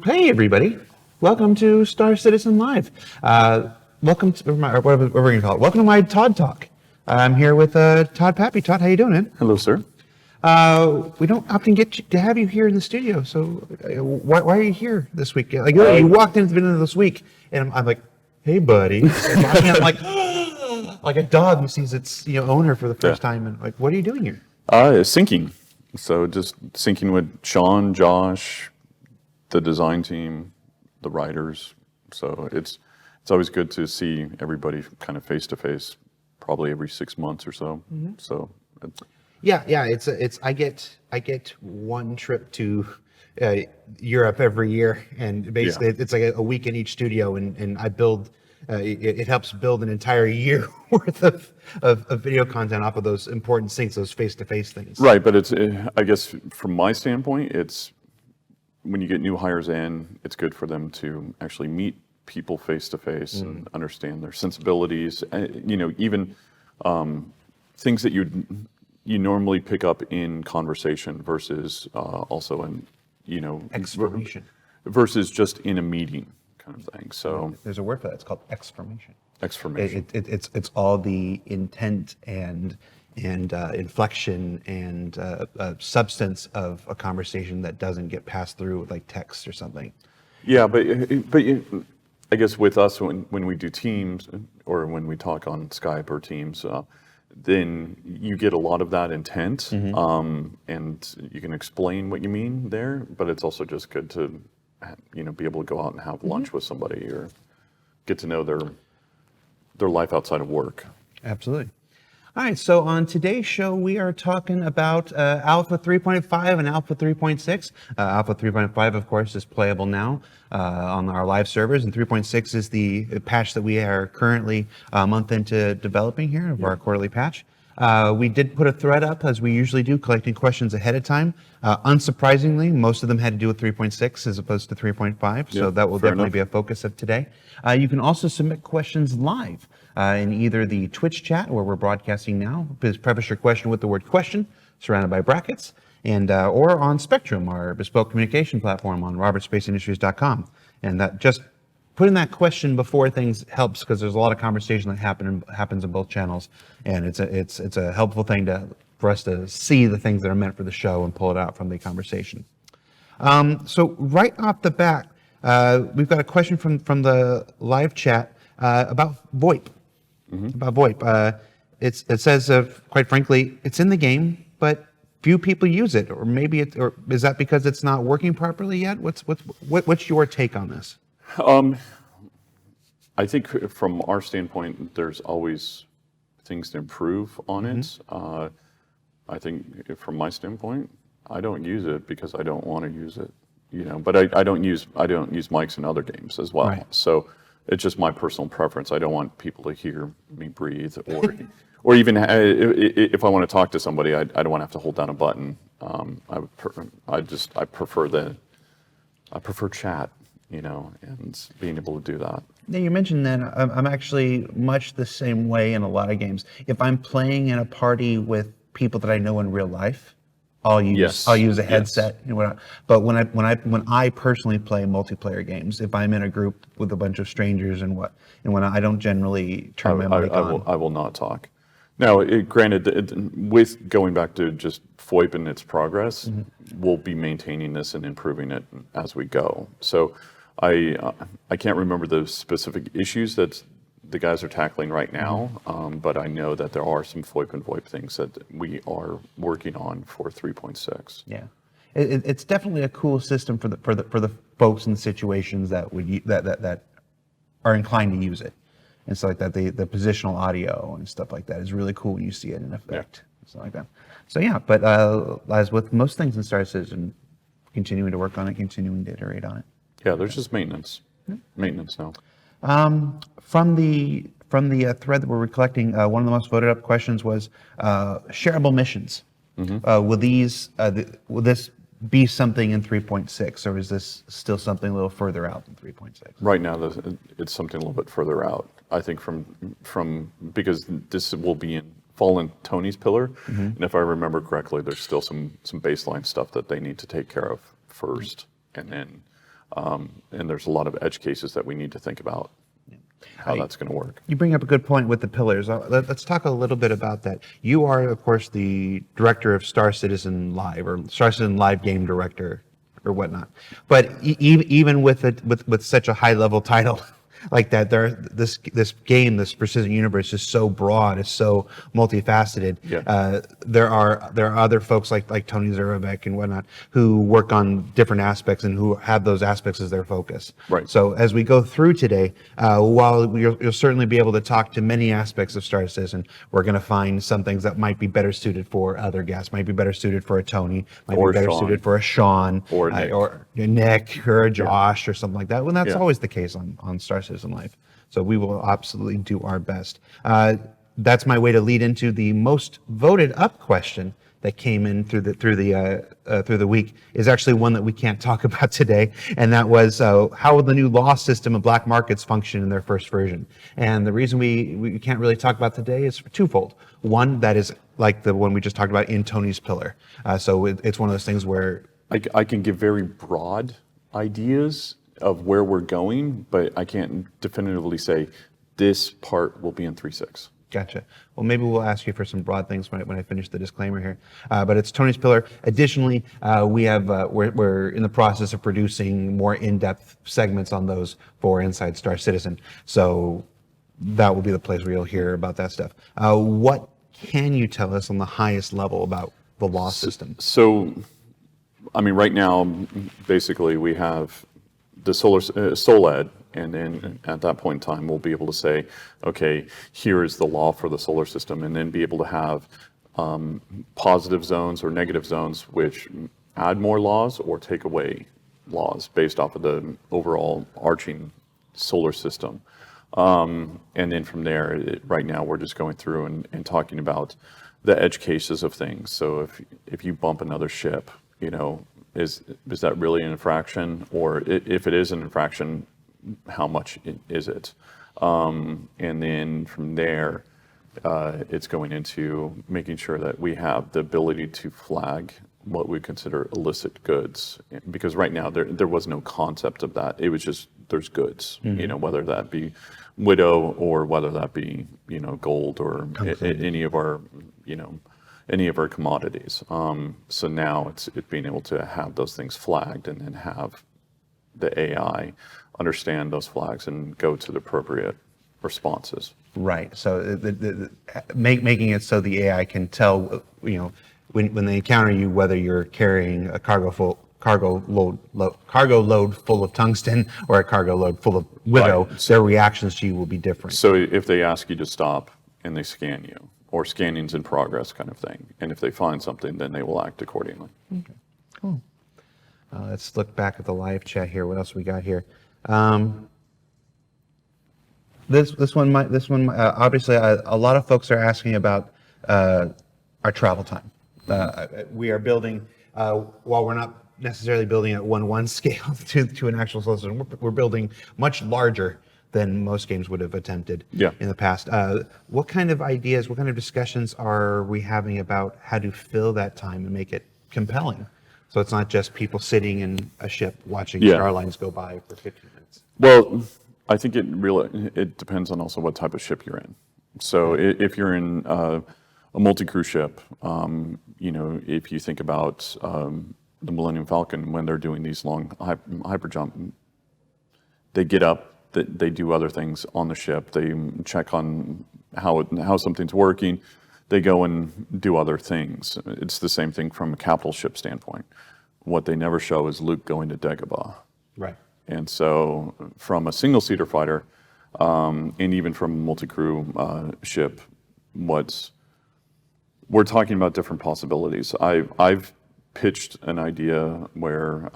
Hey, everybody. Welcome to Star Citizen Live. Welcome to whatever we're going to call it. Welcome to my Todd Talk. I'm here with Todd Papy. Todd, how you doing, man? Hello, sir. We don't often get to have you here in the studio, so why are you here this week? Like, you walked in at the beginning of this week, and I'm like, hey, buddy. And I'm like, like a dog who sees its owner for the first time, and like, what are you doing here? Syncing. So just syncing with Sean, Josh, the design team, the writers. So it's always good to see everybody kind of face to face, probably every 6 months or so. Mm-hmm. So yeah, I get one trip to Europe every year, and basically it's like a week in each studio, and I build. It helps build an entire year worth of video content off of those important syncs, those face-to-face things. Right, but it's I guess from my standpoint, it's when you get new hires in, it's good for them to actually meet people face-to-face and understand their sensibilities. Even things that you normally pick up in conversation versus also in Explanation. Versus just in a meeting. Kind of thing. So there's a word for that. It's called exformation. Exformation. It's all the intent and inflection and substance of a conversation that doesn't get passed through like text or something. Yeah, but I guess with us when we do Teams or when we talk on Skype or Teams, then you get a lot of that intent, and you can explain what you mean there. But it's also just good to be able to go out and have lunch with somebody or get to know their life outside of work. Absolutely. All right, so on today's show, we are talking about Alpha 3.5 and Alpha 3.6. Alpha 3.5, of course, is playable now on our live servers, and 3.6 is the patch that we are currently a month into developing here of our quarterly patch. We did put a thread up, as we usually do, collecting questions ahead of time. Unsurprisingly, most of them had to do with 3.6 as opposed to 3.5, so that will definitely be a focus of today. You can also submit questions live in either the Twitch chat, where we're broadcasting now. Please preface your question with the word question, surrounded by brackets, and or on Spectrum, our bespoke communication platform on robertspaceindustries.com. And that just putting that question before things helps, because there's a lot of conversation that happens in both channels, and it's a helpful thing for us to see the things that are meant for the show and pull it out from the conversation. So right off the bat, we've got a question from the live chat about VoIP. About VoIP, it says, quite frankly, it's in the game, but few people use it, or maybe or is that because it's not working properly yet? What's your take on this? I think from our standpoint, there's always things to improve on it. I think from my standpoint, I don't use it because I don't want to use it, but I don't use mics in other games as well. Right. So it's just my personal preference. I don't want people to hear me breathe, or even if I want to talk to somebody, I don't want to have to hold down a button. I prefer chat. And being able to do that. Now, you mentioned that I'm actually much the same way in a lot of games. If I'm playing in a party with people that I know in real life, I'll use a headset. Yes. But when I personally play multiplayer games, if I'm in a group with a bunch of strangers and when I don't generally turn my mic on. I will not talk. Now, granted, with going back to just VoIP and its progress, we'll be maintaining this and improving it as we go. So I can't remember the specific issues that the guys are tackling right now, but I know that there are some VoIP and VoIP things that we are working on for 3.6. Yeah, it's definitely a cool system for the folks in the situations that that are inclined to use it. And so like that, the positional audio and stuff like that is really cool when you see it in effect, stuff like that. So yeah, but as with most things in Star Citizen, continuing to work on it, continuing to iterate on it. Yeah, there's just maintenance now. From the thread that we're collecting, one of the most voted up questions was shareable missions. Will this be something in 3.6, or is this still something a little further out than 3.6? Right now, it's something a little bit further out. I think from because this will be in Fallen Tony's pillar, and if I remember correctly, there's still some baseline stuff that they need to take care of first, and then And there's a lot of edge cases that we need to think about how that's going to work. You bring up a good point with the pillars. Let's talk a little bit about that. You are, of course, the director of Star Citizen Live, or Star Citizen Live game director, or whatnot. But even with such a high level title like that, this game, this Precision Universe, is so broad, it's so multifaceted. Yeah. There are other folks like Tony Zurovec and whatnot who work on different aspects and who have those aspects as their focus. Right. So as we go through today, while you'll certainly be able to talk to many aspects of Star Citizen, we're going to find some things that might be better suited for other guests, might be better suited for a Tony, might Or be better Sean. suited for a Sean, Or Nick. or a Nick, or a Josh, or something like that. Well, that's Yeah. always the case on Star Citizen Life. So we will absolutely do our best. That's my way to lead into the most voted up question that came in through the week. Is actually one that we can't talk about today, and that was how will the new law system of black markets function in their first version? And the reason we can't really talk about today is twofold. One, that is like the one we just talked about in Tony's pillar. So it's one of those things where I can give very broad ideas of where we're going, but I can't definitively say this part will be in 3.6. Gotcha. Well, maybe we'll ask you for some broad things when I finish the disclaimer here. But it's Tony's pillar. Additionally, we're in the process of producing more in-depth segments on those for Inside Star Citizen. So that will be the place where you'll hear about that stuff. What can you tell us on the highest level about the law system? So, I mean, right now, basically, we have the SolEd, and then at that point in time, we'll be able to say, okay, here is the law for the solar system, and then be able to have positive zones or negative zones, which add more laws or take away laws based off of the overall arching solar system. And then from there, right now, we're just going through and talking about the edge cases of things. So if you bump another ship, is that really an infraction? Or if it is an infraction, how much is it? And then from there, it's going into making sure that we have the ability to flag what we consider illicit goods. Because right now, there was no concept of that. It was just, there's goods, whether that be Widow or whether that be, gold or any of our, any of our commodities. So now it's being able to have those things flagged and then have the AI understand those flags and go to the appropriate responses. Right. So making it so the AI can tell, when they encounter you, whether you're carrying a cargo load full of tungsten or a cargo load full of Widow, Right. Their reactions to you will be different. So if they ask you to stop and they scan you, or scanning's in progress kind of thing, and if they find something, then they will act accordingly. Okay. Cool. Let's look back at the live chat here. What else we got here? This one obviously a lot of folks are asking about our travel time. We are building, while we're not necessarily building at 1:1 scale to an actual solar system, we're building much larger than most games would have attempted in the past. What kind of ideas, what kind of discussions are we having about how to fill that time and make it compelling? So it's not just people sitting in a ship watching star lines go by for 15 minutes. Well, I think it depends on also what type of ship you're in. So if you're in a multi-crew ship, if you think about the Millennium Falcon, when they're doing these long hyper jump, they get up, they do other things on the ship. They check on how something's working. They go and do other things. It's the same thing from a capital ship standpoint. What they never show is Luke going to Dagobah. Right. And so from a single-seater fighter, and even from a multi-crew ship, we're talking about different possibilities. I've pitched an idea where,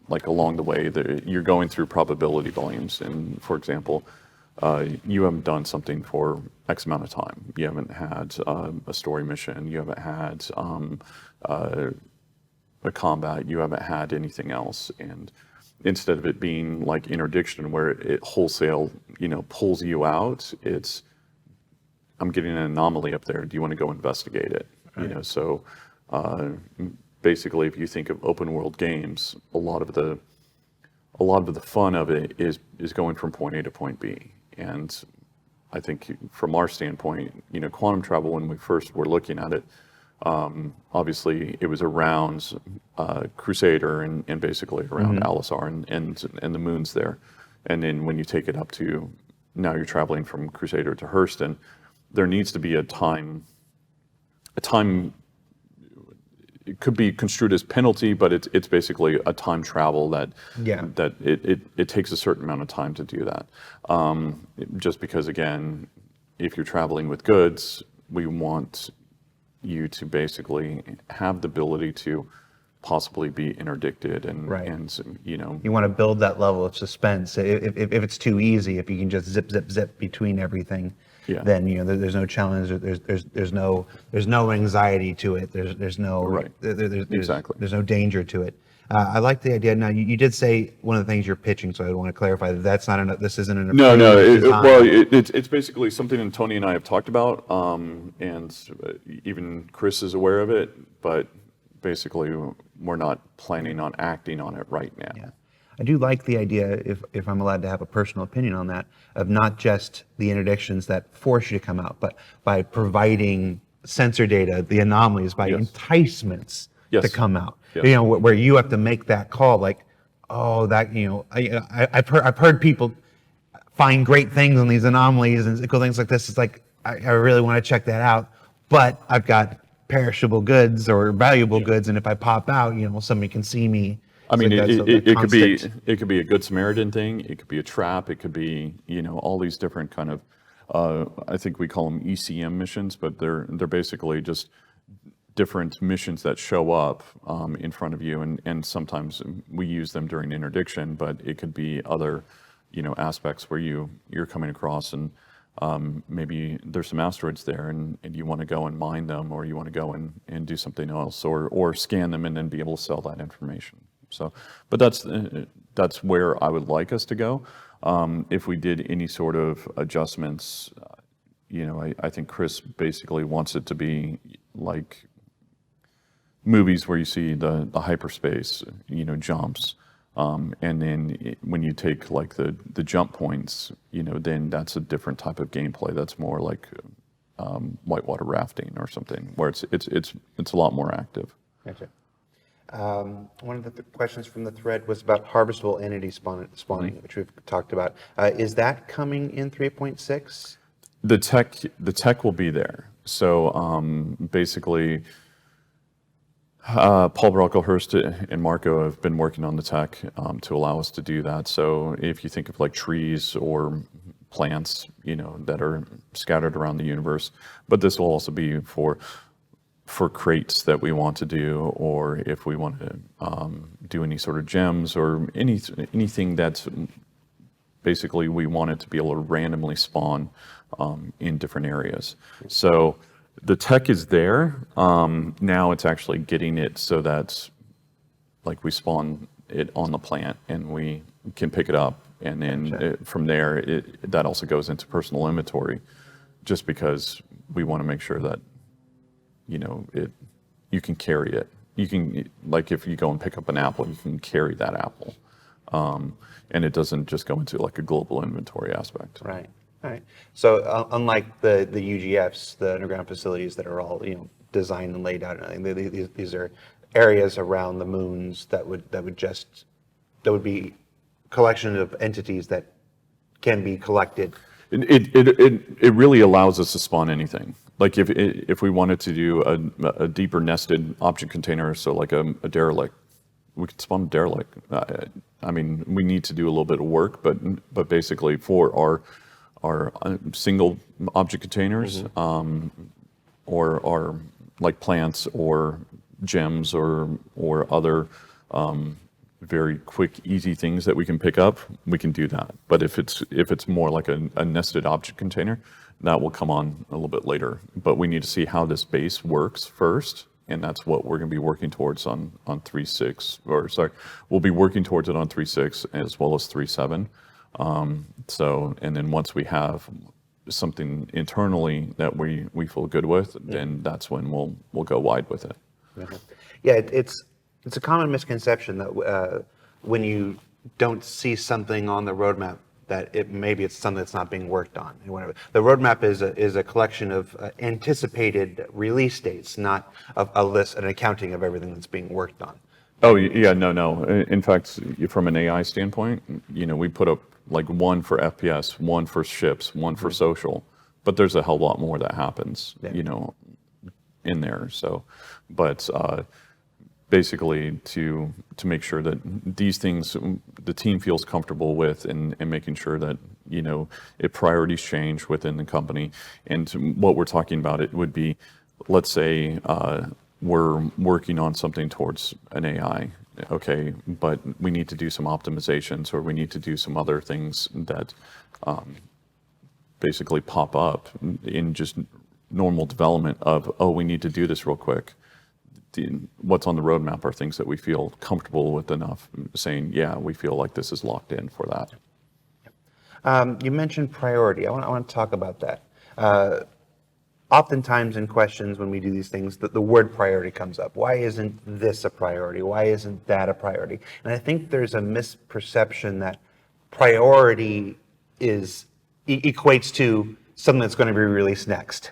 like along the way, you're going through probability volumes. And for example, you haven't done something for X amount of time. You haven't had a story mission. You haven't had a combat. You haven't had anything else. And instead of it being like interdiction where it wholesale, pulls you out, it's, I'm getting an anomaly up there. Do you want to go investigate it? Right. Basically, if you think of open world games, a lot of the a lot of the fun of it is going from point A to point B. And I think from our standpoint, quantum travel, when we first were looking at it, obviously it was around Crusader and basically around Alisar and the moons there. And then when you take it up to, now you're traveling from Crusader to Hurston, there needs to be a time, it could be construed as penalty, but it's basically a time travel that it takes a certain amount of time to do that. Just because, again, if you're traveling with goods, we want you to basically have the ability to possibly be interdicted and you want to build that level of suspense. If it's too easy, if you can just zip between everything, then there's no challenge. There's no anxiety to it. There's no there's no danger to it. I like the idea. Now you did say one of the things you're pitching, so I want to clarify that that's not an. This isn't an. It's basically something that Tony and I have talked about, and even Chris is aware of it, but basically we're not planning on acting on it right now. Yeah. I do like the idea, if I'm allowed to have a personal opinion on that, of not just the interdictions that force you to come out, but by providing sensor data, the anomalies, by enticements to come out. Yes. Where you have to make that call, like, oh, that I've heard people find great things on these anomalies and cool things like this. It's like I really want to check that out, but I've got perishable goods or valuable goods, and if I pop out, somebody can see me. I mean, it could be a Good Samaritan thing. It could be a trap. It could be all these different kind of I think we call them ECM missions, but they're basically just different missions that show up in front of you, and sometimes we use them during interdiction, but it could be other aspects where you're coming across and maybe there's some asteroids there and you want to go and mine them, or you want to go and do something else, or scan them and then be able to sell that information. So, but that's where I would like us to go. If we did any sort of adjustments, I think Chris basically wants it to be like movies where you see the hyperspace, jumps. And then when you take like the jump points, then that's a different type of gameplay. That's more like whitewater rafting or something, where it's a lot more active. Gotcha. One of the questions from the thread was about harvestable entity spawning, which we've talked about. Is that coming in 3.6? The tech will be there. So basically, Paul Brocklehurst and Marco have been working on the tech to allow us to do that. So if you think of like trees or plants, that are scattered around the universe, but this will also be for crates that we want to do, or if we want to do any sort of gems or anything that's basically we want it to be able to randomly spawn in different areas. So the tech is there. Now it's actually getting it so that like we spawn it on the plant and we can pick it up, and then from there that also goes into personal inventory, just because we want to make sure that you can carry it. You can, like if you go and pick up an apple, you can carry that apple, and it doesn't just go into like a global inventory aspect. Right. All right. So unlike the UGFs, the underground facilities that are all designed and laid out, these are areas around the moons that would be collection of entities that can be collected. It really allows us to spawn anything. Like if we wanted to do a deeper nested object container, so like a derelict, we could spawn a derelict. I mean, we need to do a little bit of work, but basically for our single object containers, or like plants or gems or other very quick, easy things that we can pick up, we can do that. But if it's more like a nested object container, that will come on a little bit later. But we need to see how this base works first, and that's what we're going to be working towards on 3.6, or sorry, we'll be working towards it on 3.6 as well as 3.7. So, and then once we have something internally that we feel good with, then that's when we'll go wide with it. Yeah, it's a common misconception that when you don't see something on the roadmap that maybe it's something that's not being worked on. And whatever. The roadmap is a collection of anticipated release dates, not a list, an accounting of everything that's being worked on. Oh, yeah, no. In fact, from an AI standpoint, we put up like one for FPS, one for ships, one for social, but there's a hell lot more that happens, in there. So, but basically to make sure that these things the team feels comfortable with, and making sure that if priorities change within the company, and what we're talking about, it would be, let's say we're working on something towards an AI, okay, but we need to do some optimizations, or we need to do some other things that basically pop up in just normal development of, we need to do this real quick. What's on the roadmap are things that we feel comfortable with enough, saying, yeah, we feel like this is locked in for that. You mentioned priority. I want to talk about that. Oftentimes in questions when we do these things, the word priority comes up. Why isn't this a priority? Why isn't that a priority? And I think there's a misperception that priority equates to something that's going to be released next.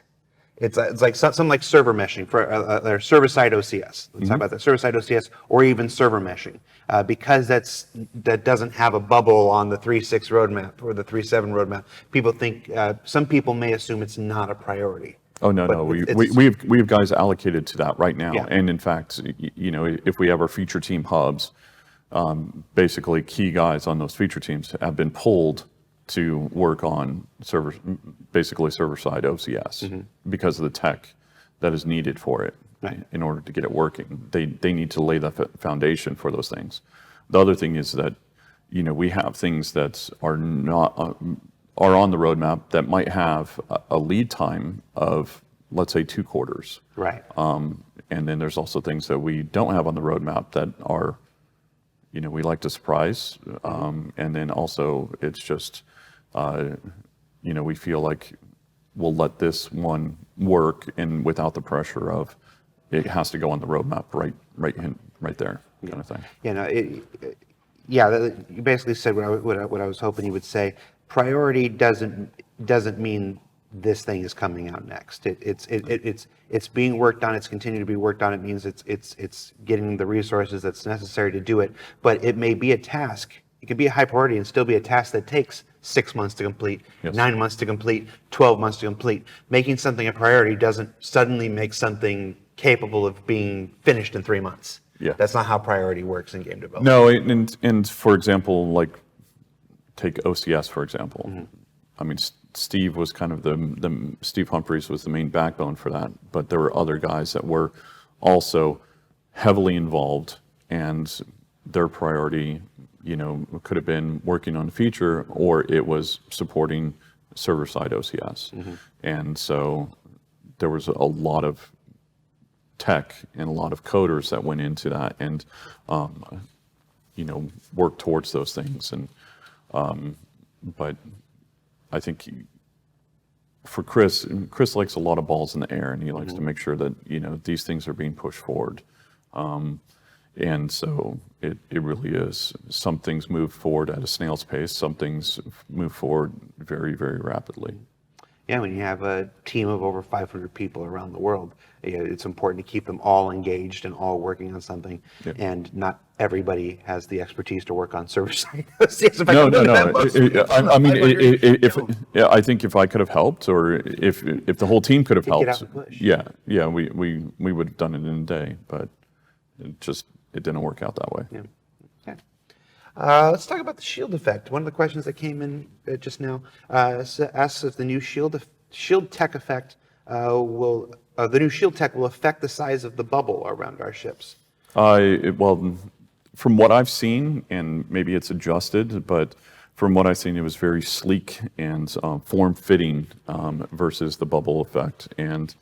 It's like something like server meshing for server-side OCS. Let's talk about that, server-side OCS, or even server meshing, because that doesn't have a bubble on the 3.6 roadmap or the 3.7 roadmap. People think some people may assume it's not a priority. Oh no, we have guys allocated to that right now, and in fact, if we have our feature team hubs, basically key guys on those feature teams have been pulled to work on server-side OCS because of the tech that is needed for it in order to get it working. They need to lay the foundation for those things. The other thing is that we have things that are not are on the roadmap that might have a lead time of, let's say, 2 quarters. Right. And then there's also things that we don't have on the roadmap that are, we like to surprise. And then also it's just, we feel like we'll let this one work, and without the pressure of it has to go on the roadmap right there, kind of thing. You basically said what I was hoping you would say. Priority doesn't mean this thing is coming out next. It's being worked on. It's continuing to be worked on. It means it's getting the resources that's necessary to do it. But it may be a task. It could be a high priority and still be a task that takes 6 months to complete, 9 months to complete, 12 months to complete. Making something a priority doesn't suddenly make something capable of being finished in 3 months. Yeah. That's not how priority works in game development. No, and for example, like take OCS for example. I mean, Steve was kind of the Steve Humphreys was the main backbone for that, but there were other guys that were also heavily involved, and their priority, could have been working on a feature, or it was supporting server-side OCS. And so there was a lot of tech and a lot of coders that went into that, and worked towards those things. And but I think for Chris likes a lot of balls in the air, and he likes to make sure that these things are being pushed forward. And so it really is. Some things move forward at a snail's pace. Some things move forward very, very rapidly. Yeah, when you have a team of over 500 people around the world, it's important to keep them all engaged and all working on something. Yep. And not everybody has the expertise to work on server-side. No. I mean, I think if I could have helped, or if the whole team could have helped, we would have done it in a day. But it didn't work out that way. Yeah. Okay. Let's talk about the shield effect. One of the questions that came in just now asks if the new shield tech effect the new shield tech will affect the size of the bubble around our ships. Well, from what I've seen, and maybe it's adjusted, but from what I've seen, it was very sleek and form-fitting versus the bubble effect. And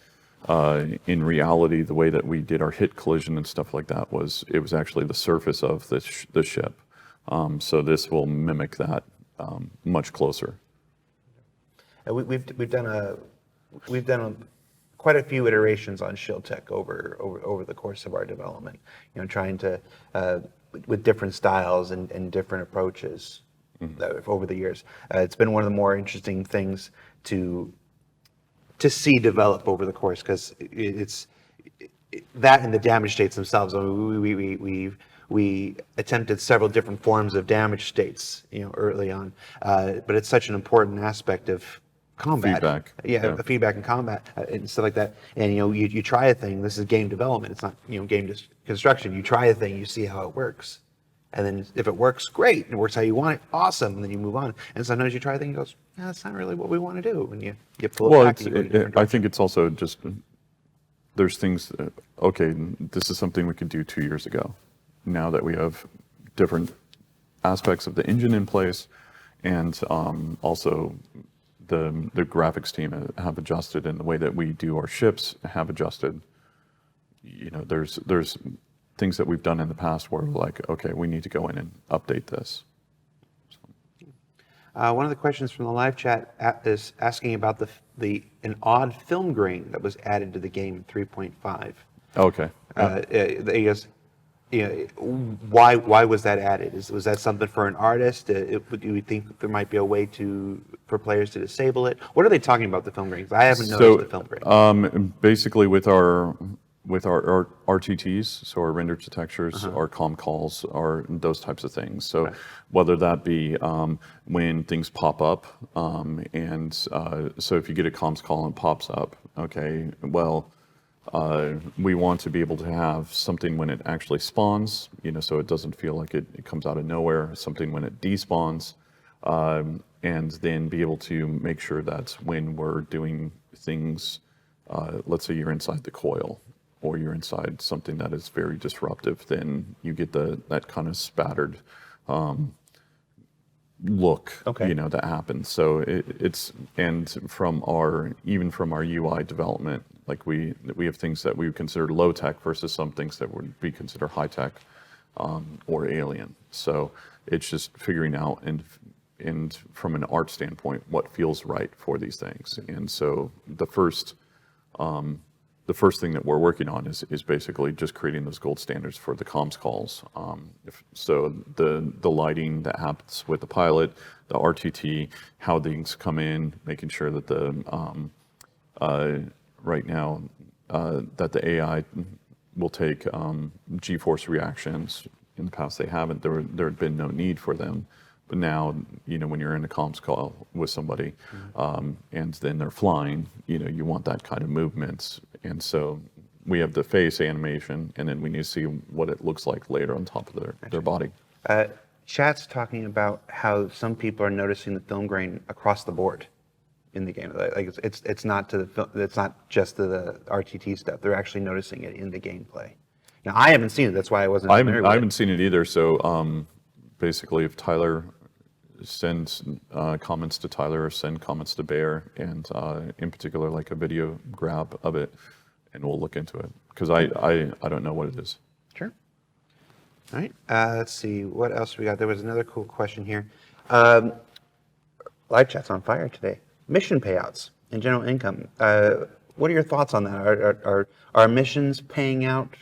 in reality, the way that we did our hit collision and stuff like that was actually the surface of the ship. So this will mimic that much closer. We've done quite a few iterations on shield tech over the course of our development. Trying to with different styles and different approaches over the years. It's been one of the more interesting things to see develop over the course, because it's that and the damage states themselves. I mean, we attempted several different forms of damage states, early on, but it's such an important aspect of combat. Feedback. Yeah. Feedback in combat and stuff like that. And you try a thing. This is game development. It's not game construction. You try a thing, you see how it works, and then if it works, great. And it works how you want it, awesome. And then you move on. And sometimes you try a thing and goes, that's not really what we want to do. And you pull it back. I think it's also just there's things. Okay, this is something we could do 2 years ago. Now that we have different aspects of the engine in place, and also the graphics team have adjusted, and the way that we do our ships have adjusted. There's things that we've done in the past where we're like, okay, we need to go in and update this. One of the questions from the live chat is asking about an odd film grain that was added to the game in 3.5. Okay. I guess, why was that added? Was that something for an artist? Do you think there might be a way for players to disable it? What are they talking about, the film grains? I haven't noticed the film grain. Basically, with our RTTs, so our render to textures, our comm calls, are those types of things. So whether that be when things pop up, and so if you get a comms call and it pops up, okay, well, we want to be able to have something when it actually spawns, so it doesn't feel like it comes out of nowhere, something when it despawns, and then be able to make sure that when we're doing things, let's say you're inside the coil, or you're inside something that is very disruptive, then you get that kind of spattered look, that happens. So it's from our UI development, like we have things that we would consider low tech versus some things that would be considered high tech or alien. So it's just figuring out and from an art standpoint what feels right for these things. And so the first thing that we're working on is basically just creating those gold standards for the comms calls. So the lighting that happens with the pilot, the RTT, how things come in, making sure that right now that the AI will take G-force reactions. In the past they haven't. There had been no need for them. But now, when you're in a comms call with somebody, and then they're flying, you want that kind of movements. And so we have the face animation, and then we need to see what it looks like later on top of their body. Chat's talking about how some people are noticing the film grain across the board in the game. Like it's not just to the RTT stuff. They're actually noticing it in the gameplay. Now I haven't seen it. That's why I wasn't. I haven't seen it either. So basically, if Tyler send comments to Tyler or send comments to Bear, and in particular like a video grab of it, and we'll look into it, because I don't know what it is. Sure. All right. Let's see what else we got. There was another cool question here. Live chat's on fire today. Mission payouts and general income. What are your thoughts on that? Are missions paying out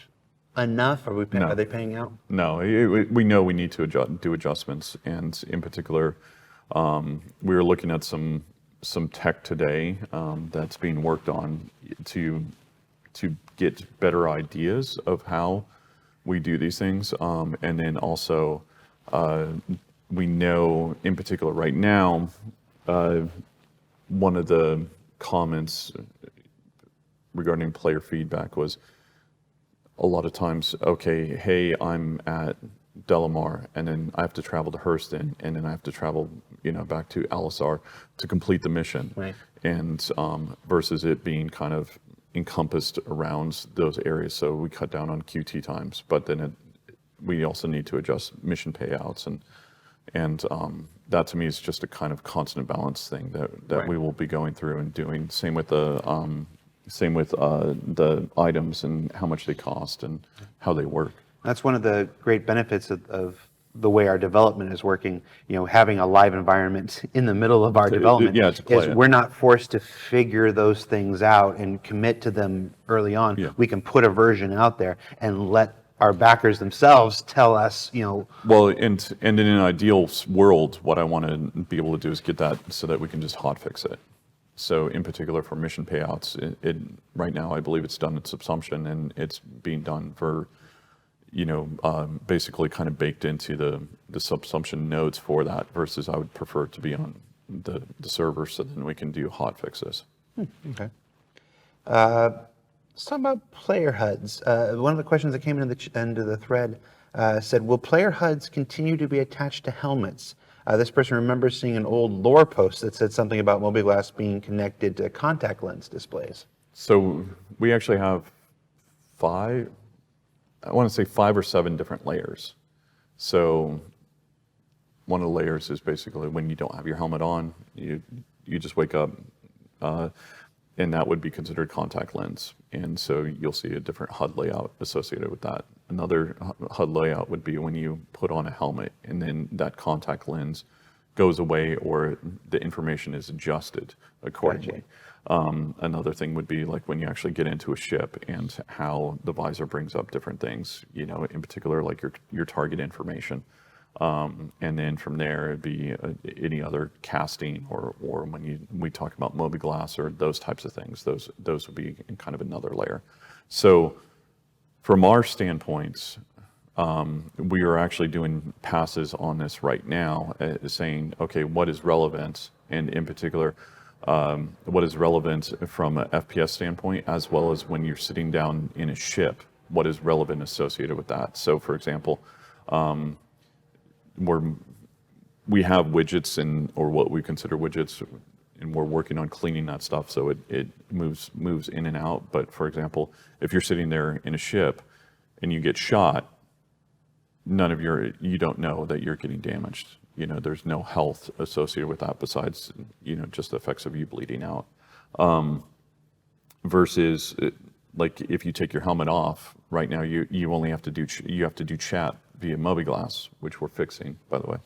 enough? Are they paying out? No, we know we need to do adjustments, and in particular, we were looking at some tech today that's being worked on to get better ideas of how we do these things, and then also we know in particular right now, one of the comments regarding player feedback was, a lot of times, okay, hey, I'm at Delamar, and then I have to travel to Hurston, and then I have to travel, back to Alisar to complete the mission. Right. And versus it being kind of encompassed around those areas, so we cut down on QT times. But then we also need to adjust mission payouts, and that to me is just a kind of constant balance thing that we will be going through and doing. Same with the items and how much they cost and how they work. That's one of the great benefits of the way our development is working. Having a live environment in the middle of our development is we're not forced to figure those things out and commit to them early on. Yeah. We can put a version out there and let our backers themselves tell us, you know. Well, and in an ideal world, what I want to be able to do is get that so that we can just hotfix it. So in particular for mission payouts, right now I believe it's done in subsumption, and it's being done for, basically kind of baked into the subsumption nodes for that, versus I would prefer it to be on the server, so then we can do hotfixes. Okay. Let's talk about player HUDs. One of the questions that came into the thread said, will player HUDs continue to be attached to helmets? This person remembers seeing an old lore post that said something about mobiGlas being connected to contact lens displays. So we actually have 5 or 7 different layers. So one of the layers is basically when you don't have your helmet on, you just wake up, and that would be considered contact lens. And so you'll see a different HUD layout associated with that. Another HUD layout would be when you put on a helmet and then that contact lens goes away or the information is adjusted accordingly. Gotcha. Another thing would be like when you actually get into a ship and how the visor brings up different things, in particular like your target information. And then from there, it'd be any other casting or when we talk about mobiGlas or those types of things, those would be in kind of another layer. So from our standpoints, we are actually doing passes on this right now, saying, okay, what is relevant, and in particular, what is relevant from an FPS standpoint, as well as when you're sitting down in a ship, what is relevant associated with that. So for example, we have widgets or what we consider widgets, and we're working on cleaning that stuff so it moves in and out. But for example, if you're sitting there in a ship and you get shot, you don't know that you're getting damaged. There's no health associated with that besides, just the effects of you bleeding out. Versus like if you take your helmet off right now, you only have to do chat via mobiGlas, which we're fixing, by the way.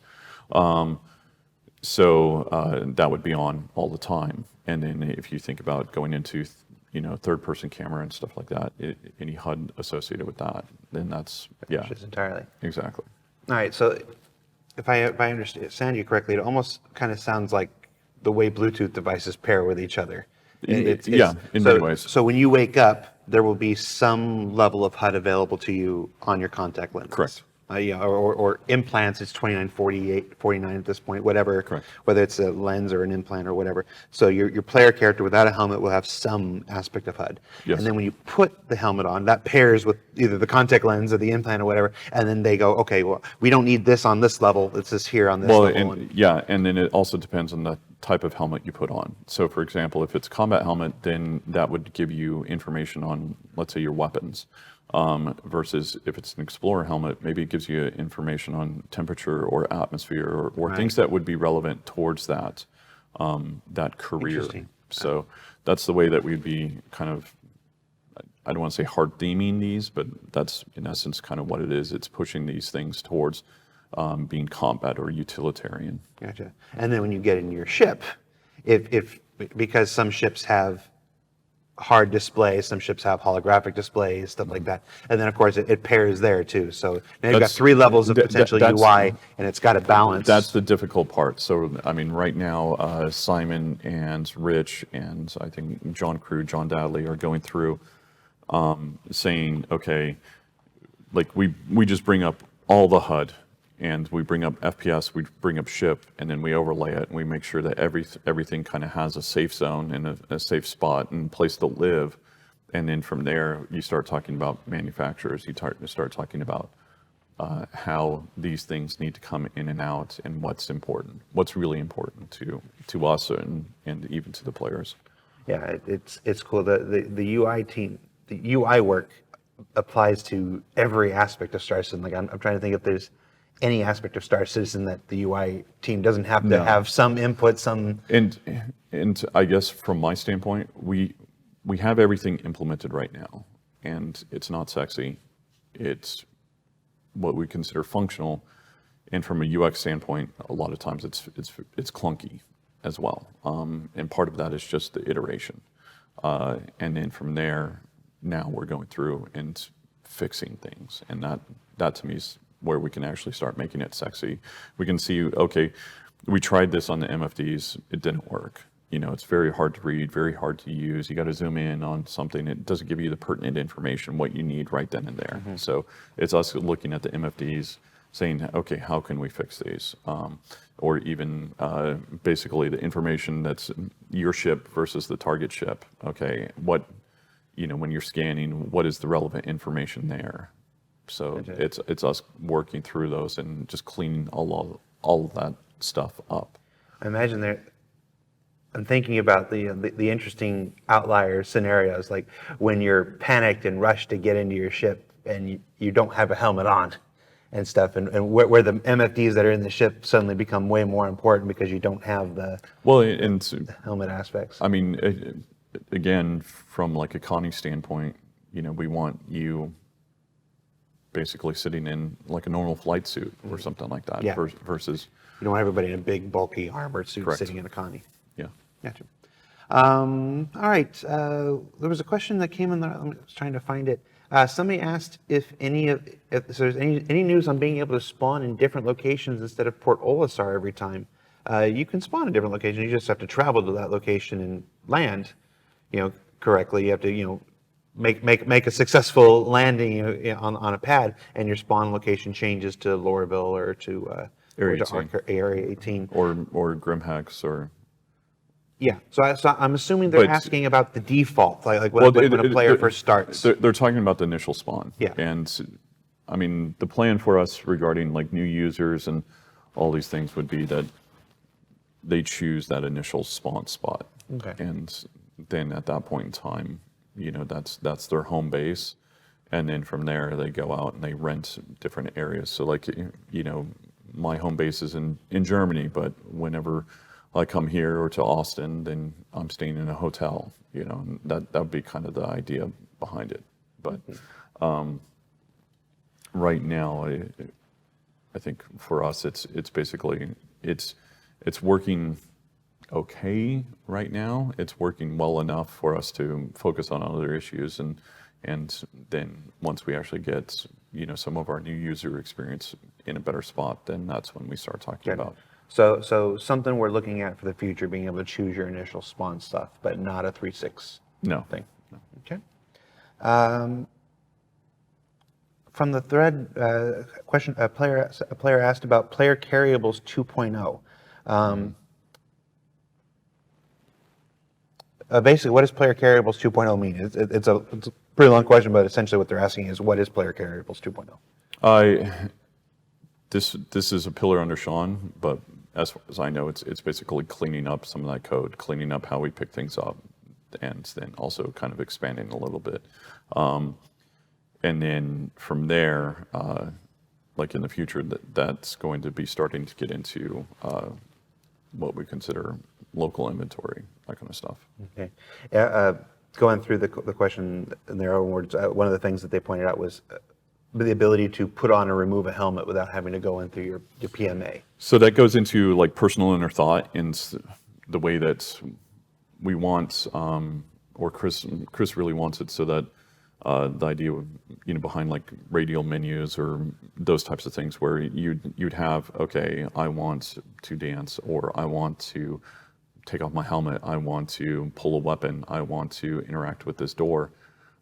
So that would be on all the time. And then if you think about going into, third-person camera and stuff like that, any HUD associated with that, then that's, yeah. Just entirely. Exactly. All right, so if I understand you correctly, it almost kind of sounds like the way Bluetooth devices pair with each other. In many ways. So when you wake up, there will be some level of HUD available to you on your contact lens. Correct. Or implants, it's 2948, 49 at this point, whatever. Correct. Whether it's a lens or an implant or whatever. So your player character without a helmet will have some aspect of HUD. Yes. And then when you put the helmet on, that pairs with either the contact lens or the implant or whatever, and then they go, okay, well, we don't need this on this level, it's this here on this level. And then it also depends on the type of helmet you put on. So for example, if it's a combat helmet, then that would give you information on, let's say, your weapons. Versus if it's an Explorer helmet, maybe it gives you information on temperature or atmosphere or right. Things that would be relevant towards that career. So that's the way that we'd be kind of, I don't want to say hard theming these, but that's in essence kind of what it is. It's pushing these things towards being combat or utilitarian. Gotcha. And then when you get in your ship, because some ships have hard displays, some ships have holographic displays, stuff like that. And then of course it pairs there too. So now you've got 3 levels of potential UI and it's got a balance. That's the difficult part. So I mean right now Simon and Rich and I think John Dadley are going through saying, okay, like we just bring up all the HUD and we bring up FPS, we bring up ship, and then we overlay it, and we make sure that everything kind of has a safe zone and a safe spot and place to live. And then from there, you start talking about manufacturers. You start talking about how these things need to come in and out, and what's important, what's really important to us and even to the players. Yeah, it's cool. The UI team, the UI work applies to every aspect of Star Citizen. Like I'm trying to think if there's any aspect of Star Citizen that the UI team doesn't have to have some input, some. And I guess from my standpoint, we have everything implemented right now, and it's not sexy. It's what we consider functional, and from a UX standpoint, a lot of times it's clunky as well. And part of that is just the iteration, and then from there, now we're going through and fixing things, and that to me is where we can actually start making it sexy. We can see, okay, we tried this on the MFDs, it didn't work. It's very hard to read, very hard to use. You got to zoom in on something. It doesn't give you the pertinent information, what you need right then and there. So it's us looking at the MFDs saying, okay, how can we fix these? Or even basically the information that's your ship versus the target ship. Okay, when you're scanning, what is the relevant information there? So it's us working through those and just cleaning all of that stuff up. I imagine I'm thinking about the interesting outlier scenarios, like when you're panicked and rushed to get into your ship and you don't have a helmet on and stuff, and where the MFDs that are in the ship suddenly become way more important because you don't have the helmet aspects. I mean, again, from like a conning standpoint, we want you basically sitting in like a normal flight suit or something like that versus... You don't want everybody in a big, bulky, armored suit Correct. sitting in a connie. Yeah. Gotcha. All right. There was a question that came in. I was trying to find it. Somebody asked if there's any news on being able to spawn in different locations instead of Port Olisar every time. You can spawn in different locations. You just have to travel to that location and land, correctly. You have to, make a successful landing on a pad, and your spawn location changes to Lorville or to Area 18. Area 18. Or Grimhex or... Yeah, so I'm assuming they're asking about the default, like when a player first starts. They're talking about the initial spawn. Yeah. And I mean, the plan for us regarding like new users and all these things would be that they choose that initial spawn spot. Okay. And then at that point in time, that's their home base. And then from there, they go out and they rent different areas. So like, my home base is in Germany, but whenever I come here or to Austin, then I'm staying in a hotel, and that would be kind of the idea behind it. But right now, I think for us, it's basically, it's working okay right now. It's working well enough for us to focus on other issues. And then once we actually get, some of our new user experience in a better spot, then that's when we start talking about. So something we're looking at for the future, being able to choose your initial spawn stuff, but not a 3.6 thing. No. Okay. From the thread question, a player asked about player carryables 2.0. Basically, what does player carryables 2.0 mean? It's a pretty long question, but essentially what they're asking is, what is player carryables 2.0? This is a pillar under Sean, but as far as I know, it's basically cleaning up some of that code, cleaning up how we pick things up, and then also kind of expanding a little bit. And then from there, like in the future, that's going to be starting to get into what we consider local inventory, that kind of stuff. Okay. Going through the question in their own words, one of the things that they pointed out was the ability to put on or remove a helmet without having to go in through your PMA. So that goes into like personal inner thought and the way that we want, or Chris really wants it, so that the idea of, behind like radial menus or those types of things where you'd have, okay, I want to dance, or I want to take off my helmet, I want to pull a weapon, I want to interact with this door.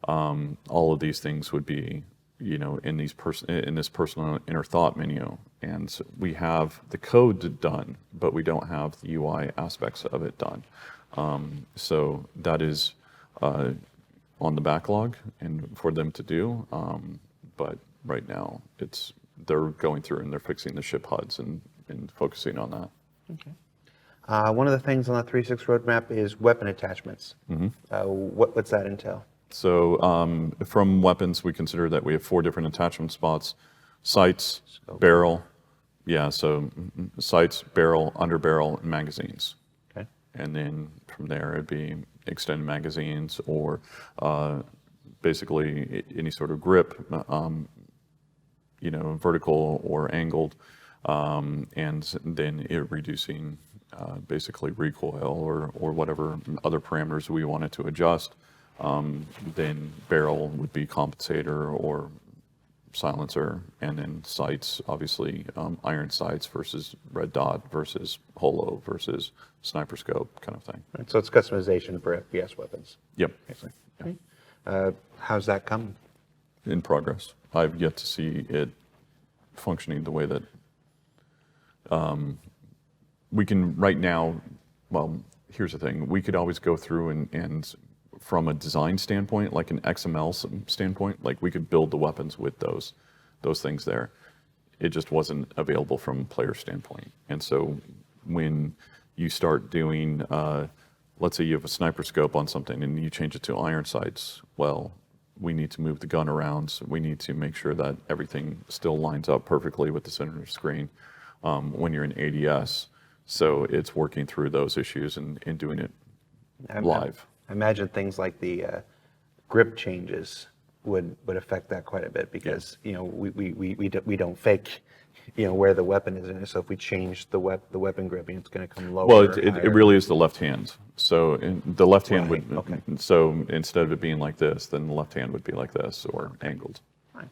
All of these things would be, in this personal inner thought menu. And we have the code done, but we don't have the UI aspects of it done. So that is on the backlog and for them to do. But right now they're going through and they're fixing the ship Huds and focusing on that. Okay. One of the things on the 3.6 roadmap is weapon attachments. Mm-hmm. What's that entail? So from weapons, we consider that we have 4 different attachment spots: sights, barrel, so sights, barrel, underbarrel, and magazines. Okay. And then from there, it'd be extended magazines or basically any sort of grip, vertical or angled, and then it reducing basically recoil or whatever other parameters we wanted to adjust. Then barrel would be compensator or silencer, and then sights, obviously, iron sights versus red dot versus holo versus sniper scope kind of thing. Right, so it's customization for FPS weapons. Yep. Basically. How's that coming? In progress. I've yet to see it functioning the way that we can right now. Well, here's the thing. We could always go through and from a design standpoint, like an XML standpoint, like we could build the weapons with those things there. It just wasn't available from a player standpoint. And so when you start doing, let's say you have a sniper scope on something and you change it to iron sights, well, we need to move the gun around. So we need to make sure that everything still lines up perfectly with the center screen when you're in ADS. So it's working through those issues and doing it live. I imagine things like the grip changes would affect that quite a bit because we don't fake where the weapon is in it. So if we change the weapon gripping, it's going to come lower. Well, it really is the left hand. So the left hand would. Okay. So instead of it being like this, then the left hand would be like this or angled. Right.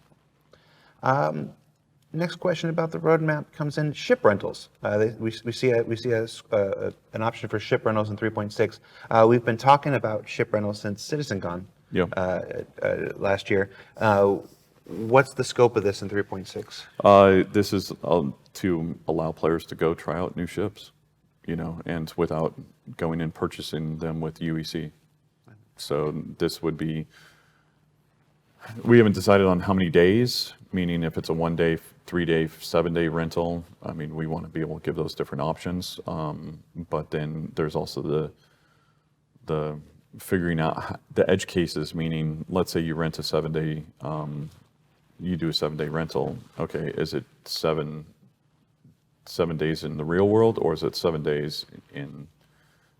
Next question about the roadmap comes in ship rentals. We see an option for ship rentals in 3.6. We've been talking about ship rentals since CitizenCon last year. What's the scope of this in 3.6? This is to allow players to go try out new ships, and without going and purchasing them with UEC. So this would be. We haven't decided on how many days, meaning if it's a 1 day, 3 day, 7 day rental. I mean, we want to be able to give those different options. But then there's also the figuring out the edge cases, meaning let's say you rent a 7 day, you do a 7 day rental. Okay, is it seven days in the real world, or is it 7 days in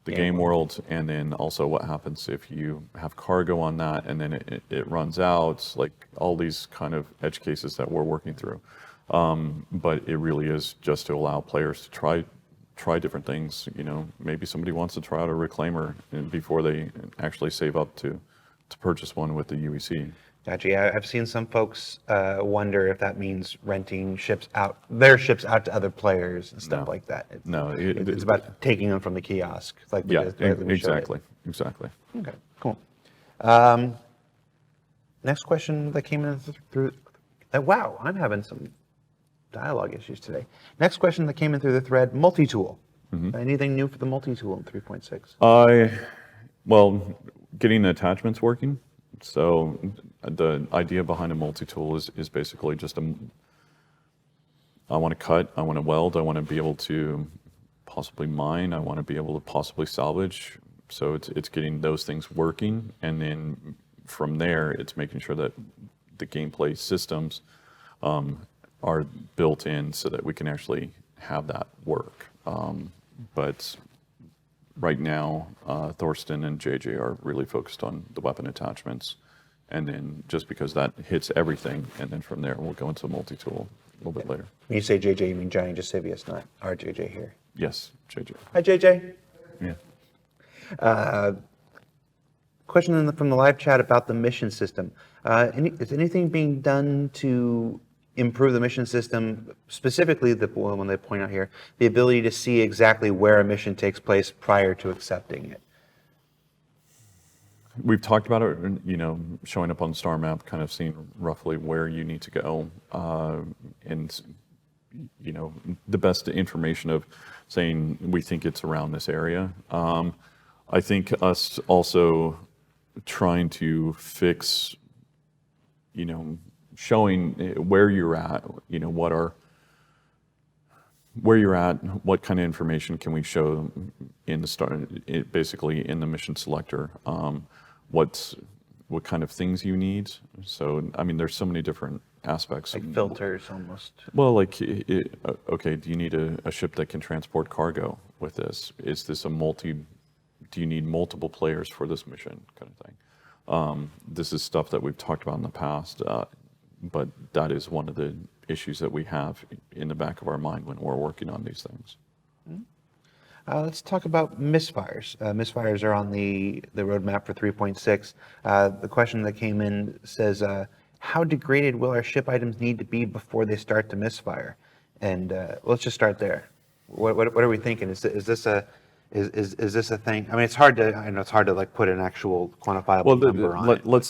the game world? And then also what happens if you have cargo on that and then it runs out, like all these kind of edge cases that we're working through. But it really is just to allow players to try different things. Maybe somebody wants to try out a reclaimer before they actually save up to purchase one with the UEC. Gotcha. Yeah, I've seen some folks wonder if that means renting their ships out to other players and stuff like that. It's about taking them from the kiosk. Like exactly. Okay, cool. Next question that came in through. Wow, I'm having some dialogue issues today. Next question that came in through the thread: multi-tool. Mm-hmm. Anything new for the multi-tool in 3.6? Well, getting the attachments working. So the idea behind a multi-tool is basically just I want to cut, I want to weld, I want to be able to possibly mine, I want to be able to possibly salvage. So it's getting those things working, and then from there it's making sure that the gameplay systems are built in so that we can actually have that work. But right now, Thorsten and JJ are really focused on the weapon attachments. And then just because that hits everything, and then from there we'll go into multi-tool a little bit later. When you say JJ, you mean Johnny Jasivius, not our JJ here. Yes, JJ. Hi, JJ. Yeah. Question from the live chat about the mission system. Is anything being done to improve the mission system, specifically the one they point out here, the ability to see exactly where a mission takes place prior to accepting it? We've talked about it, showing up on the star map, kind of seeing roughly where you need to go, and the best information of saying we think it's around this area. I think us also trying to fix, showing where you're at, where you're at, what kind of information can we show in the basically in the mission selector, what kind of things you need. So, I mean, there's so many different aspects. Like filters almost. Well, okay, do you need a ship that can transport cargo with this? Is this do you need multiple players for this mission kind of thing? This is stuff that we've talked about in the past, but that is one of the issues that we have in the back of our mind when we're working on these things. Let's talk about misfires. Misfires are on the roadmap for 3.6. The question that came in says, how degraded will our ship items need to be before they start to misfire? And let's just start there. What are we thinking? Is this a thing? I mean, I know it's hard to like put an actual quantifiable number on it. Let's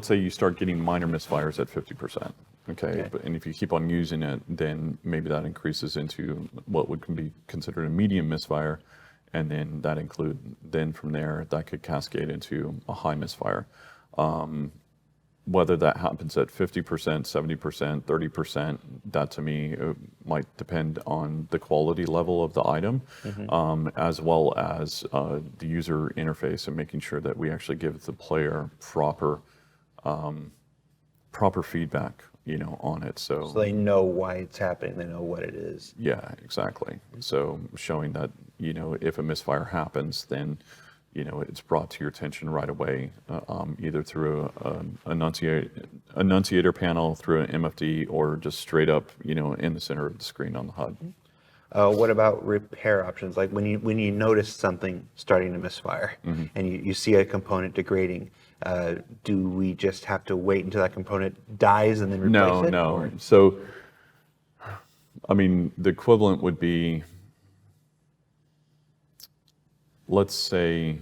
say you start getting minor misfires at 50%. Okay, and if you keep on using it, then maybe that increases into what would be considered a medium misfire, and then from there that could cascade into a high misfire. Whether that happens at 50%, 70%, 30%, that to me might depend on the quality level of the item, as well as the user interface and making sure that we actually give the player proper feedback, on it. So they know why it's happening. They know what it is. Yeah, exactly. So showing that, if a misfire happens, then it's brought to your attention right away, either through an annunciator panel, through an MFD, or just straight up, in the center of the screen on the HUD. What about repair options? Like when you notice something starting to misfire and you see a component degrading, do we just have to wait until that component dies and then replace it? No. Or? So, I mean, the equivalent would be, let's say,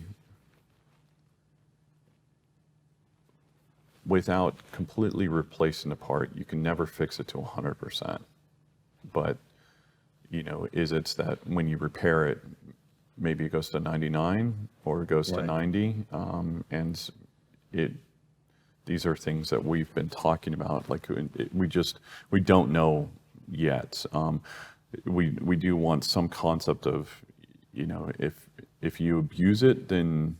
without completely replacing the part, you can never fix it to 100%. But, is it that when you repair it, maybe it goes to 99 or it goes to 90, and these are things that we've been talking about. Like we don't know yet. We do want some concept of, if you abuse it, then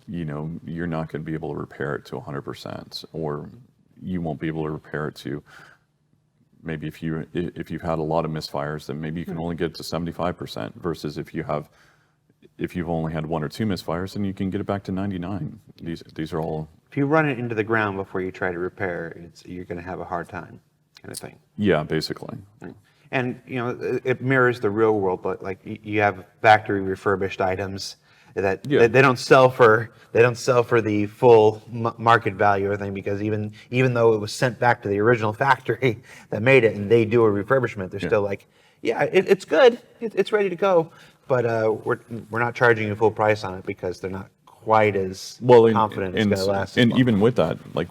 you're not going to be able to repair it to 100%, or you won't be able to repair it to, maybe if you've had a lot of misfires, then maybe you can only get it to 75%, versus if you've only had one or two misfires, then you can get it back to 99. These are all. If you run it into the ground before you try to repair, you're going to have a hard time, kind of thing. Yeah, basically. And it mirrors the real world, but like you have factory refurbished items that they don't sell for the full market value or anything, because even though it was sent back to the original factory that made it and they do a refurbishment, they're still like, it's good, it's ready to go, but we're not charging you full price on it because they're not quite as confident it's going to last. And even with that, like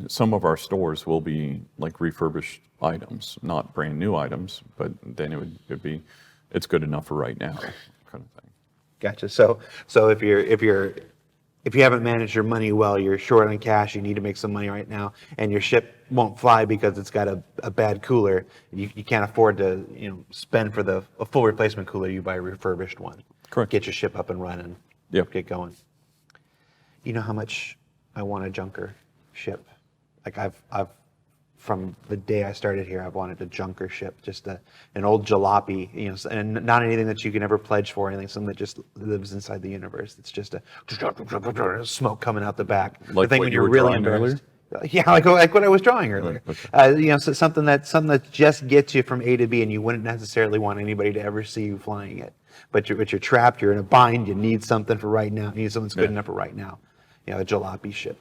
some of our stores will be like refurbished items, not brand new items, but then it's good enough for right now, kind of thing. Gotcha. So if you haven't managed your money well, you're short on cash, you need to make some money right now, and your ship won't fly because it's got a bad cooler, you can't afford to spend for a full replacement cooler. You buy a refurbished one. Correct. Get your ship up and running. Yep. Get going. You know how much I want a junker ship? Like I've from the day I started here, I've wanted a junker ship, just an old jalopy, and not anything that you can ever pledge for, anything, something that just lives inside the universe. It's just a smoke coming out the back. Like the thing what when you you're were really drawing embarrassed. Yeah, like what I was drawing earlier. Okay. So something that just gets you from A to B, and you wouldn't necessarily want anybody to ever see you flying it. But you're trapped. You're in a bind. You need something for right now. You need something that's good enough for right now. A jalopy ship.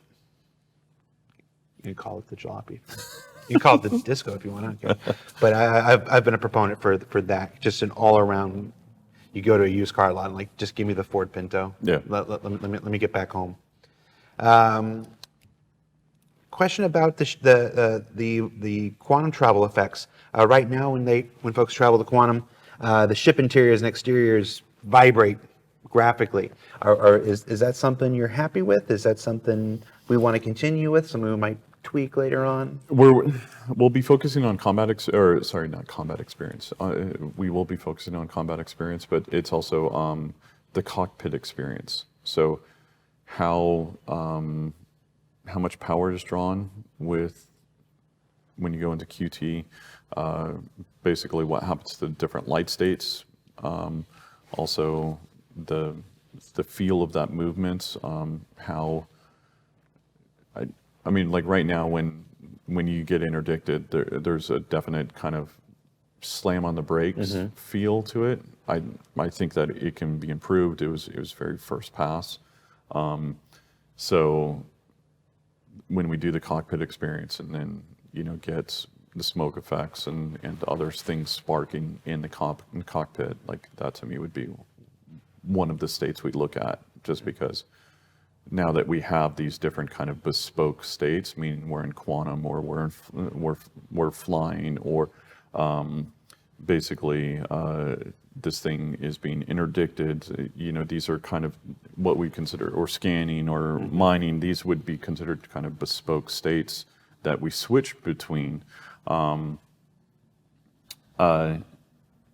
You can call it the jalopy. You can call it the disco if you want to. But I've been a proponent for that. Just an all around. You go to a used car lot and like, just give me the Ford Pinto. Yeah. Let me get back home. Question about the quantum travel effects. Right now, when folks travel to quantum, the ship interiors and exteriors vibrate graphically. Is that something you're happy with? Is that something we want to continue with? Something we might tweak later on? We'll be focusing on not combat experience. We will be focusing on combat experience, but it's also the cockpit experience. So how much power is drawn when you go into QT, basically what happens to the different light states, also the feel of that movement, I mean, like right now when you get interdicted, there's a definite kind of slam on the brakes feel to it. I think that it can be improved. It was very first pass. So when we do the cockpit experience and then get the smoke effects and other things sparking in the cockpit, like that to me would be one of the states we'd look at, just because now that we have these different kind of bespoke states, meaning we're in quantum or we're flying, or basically this thing is being interdicted. These are kind of what we consider, or scanning or mining. These would be considered kind of bespoke states that we switch between.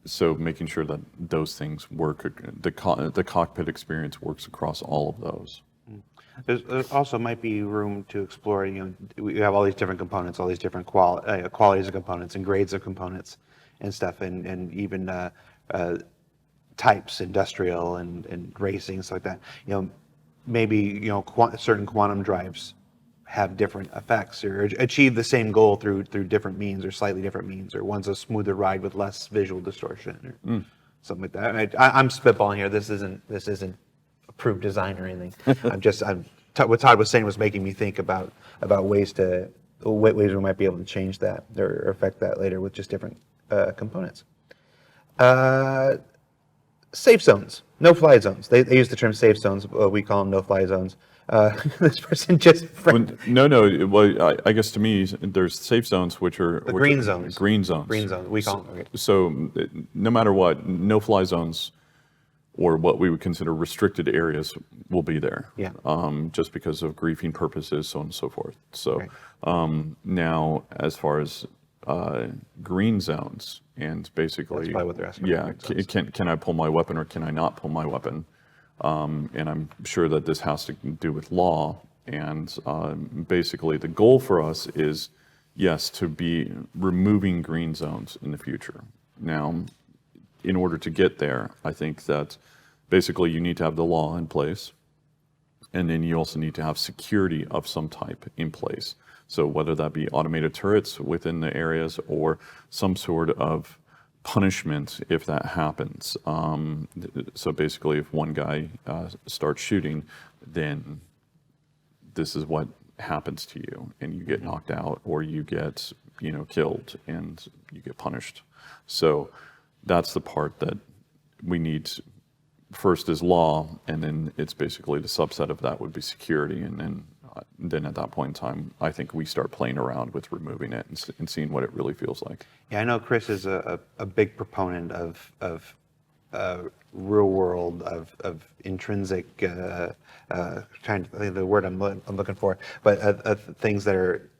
So making sure that those things work, the cockpit experience works across all of those. There also might be room to explore. We have all these different components, all these different qualities of components and grades of components and stuff, and even types, industrial and racing, stuff like that. Maybe certain quantum drives have different effects or achieve the same goal through different means or slightly different means, or one's a smoother ride with less visual distortion or something like that. And I'm spitballing here. This isn't approved design or anything. What Todd was saying was making me think about ways we might be able to change that or affect that later with just different components. Safe zones, no-fly zones. They use the term safe zones. We call them no-fly zones. This person just... No. Well, I guess to me, there's safe zones, which are... green zones. Green zones. Green zones, we call them. Okay. So no matter what, no-fly zones, or what we would consider restricted areas, will be there. Yeah. Just because of griefing purposes, so on and so forth. So now, as far as green zones, and basically... That's probably what they're asking. Yeah, can I pull my weapon or can I not pull my weapon? And I'm sure that this has to do with law. And basically the goal for us is, yes, to be removing green zones in the future. Now, in order to get there, I think that basically you need to have the law in place, and then you also need to have security of some type in place. So whether that be automated turrets within the areas or some sort of punishment if that happens. So basically, if one guy starts shooting, then this is what happens to you, and you get knocked out, or you get killed, and you get punished. So that's the part that we need. First is law, and then it's basically the subset of that would be security, and then at that point in time, I think we start playing around with removing it and seeing what it really feels like. Yeah, I know Chris is a big proponent of real world, of intrinsic, trying to think of the word I'm looking for, but things that are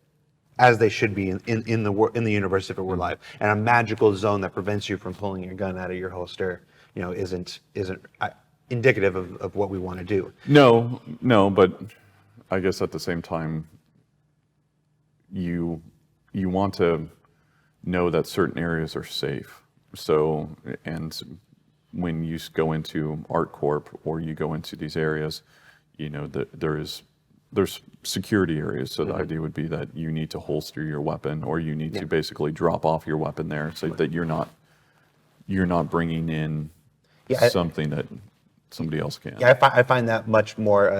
as they should be in the universe if it were live, and a magical zone that prevents you from pulling your gun out of your holster, isn't indicative of what we want to do. No, but I guess at the same time, you want to know that certain areas are safe. So, and when you go into ArtCorp or you go into these areas, there's security areas. So the idea would be that you need to holster your weapon, or you need to basically drop off your weapon there, so that you're not bringing in something that somebody else can. Yeah, I find that much more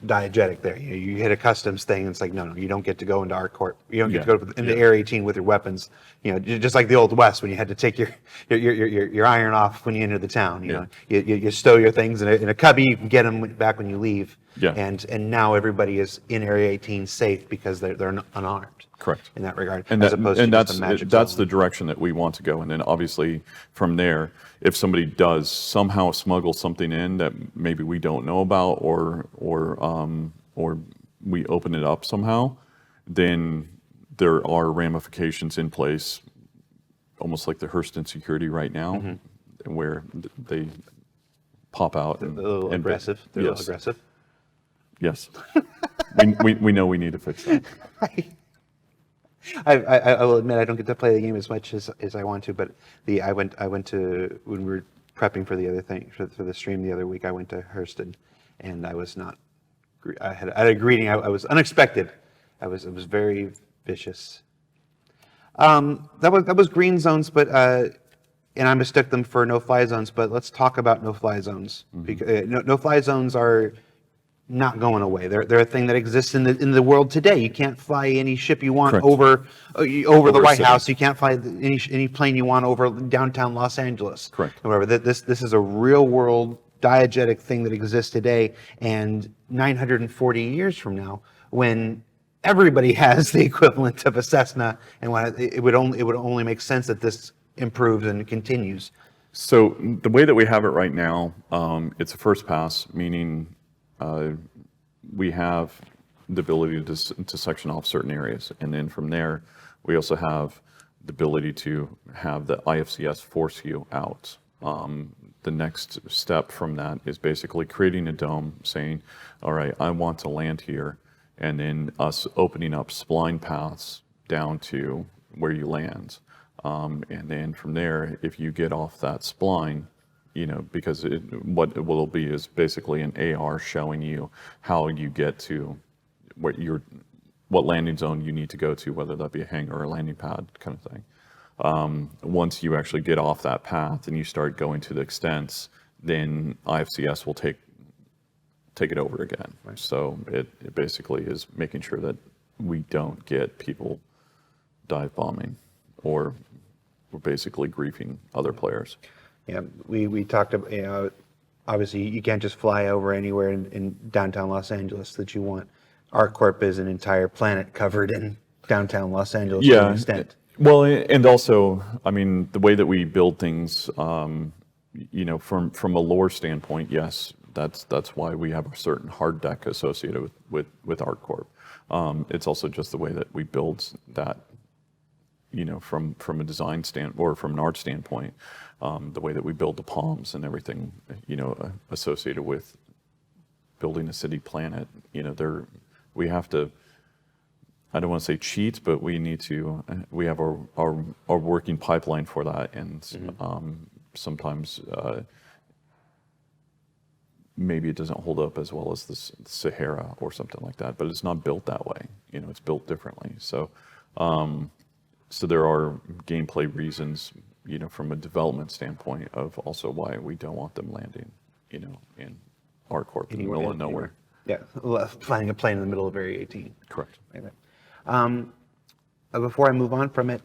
diegetic there. You hit a customs thing, and it's like, no, you don't get to go into ArtCorp. You don't get to go into Area 18 with your weapons. Just like the Old West when you had to take your iron off when you enter the town. You stow your things in a cubby. You can get them back when you leave. Yeah. And now everybody is in Area 18 safe because they're unarmed. Correct. In that regard, and that's the direction that we want to go. And then obviously from there, if somebody does somehow smuggle something in that maybe we don't know about, or we open it up somehow, then there are ramifications in place, almost like the Hurston security right now, where they pop out. They're a little aggressive. They're a little aggressive. Yes. we know we need to fix that. I will admit I don't get to play the game as much as I want to, but I went to, when we were prepping for the other thing for the stream the other week, I went to Hurston, and I was not. I had a greeting. I was unexpected. It was very vicious. That was green zones, but and I mistook them for no-fly zones. But let's talk about no-fly zones, because no-fly zones are not going away. They're a thing that exists in the world today. You can't fly any ship you want Correct. over the a White city. House. You can't fly any plane you want over downtown Los Angeles. Correct. However, this is a real world diegetic thing that exists today, and 940 years from now, when everybody has the equivalent of a Cessna, and when it would only make sense that this improves and continues. So the way that we have it right now, it's a first pass, meaning we have the ability to section off certain areas. And then from there, we also have the ability to have the IFCS force you out. The next step from that is basically creating a dome saying, all right, I want to land here. And then us opening up spline paths down to where you land. And then from there, if you get off that spline, because what it will be is basically an AR showing you how you get to what landing zone you need to go to, whether that be a hangar or a landing pad kind of thing. Once you actually get off that path and you start going to the extents, then IFCS will take it over again. Right. So it basically is making sure that we don't get people dive bombing or we're basically griefing other players. Yeah, we talked about, obviously you can't just fly over anywhere in downtown Los Angeles that you want. ArcCorp is an entire planet covered in downtown Los Angeles to an extent. Well, and also, I mean, the way that we build things, from a lore standpoint, yes, that's why we have a certain hard deck associated with ArcCorp. It's also just the way that we build that, from a design or from an art standpoint, the way that we build the palms and everything, associated with building a city planet, we have to, I don't want to say cheat, but we have our working pipeline for that. And sometimes maybe it doesn't hold up as well as the Sahara or something like that, but it's not built that way. It's built differently. So there are gameplay reasons, from a development standpoint of also why we don't want them landing, in ArcCorp in the middle of nowhere. Yeah, flying a plane in the middle of Area 18. Correct. Before I move on from it,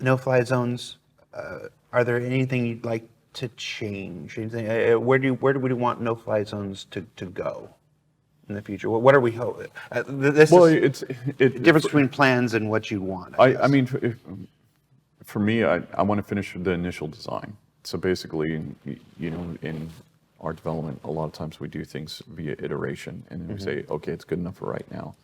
no-fly zones, are there anything you'd like to change? Anything, where do we want no-fly zones to go in the future? What are we hoping? It's the difference between plans and what you want. I mean, for me, I want to finish the initial design. So basically, in our development, a lot of times we do things via iteration, and then we say, okay, it's good enough for right now.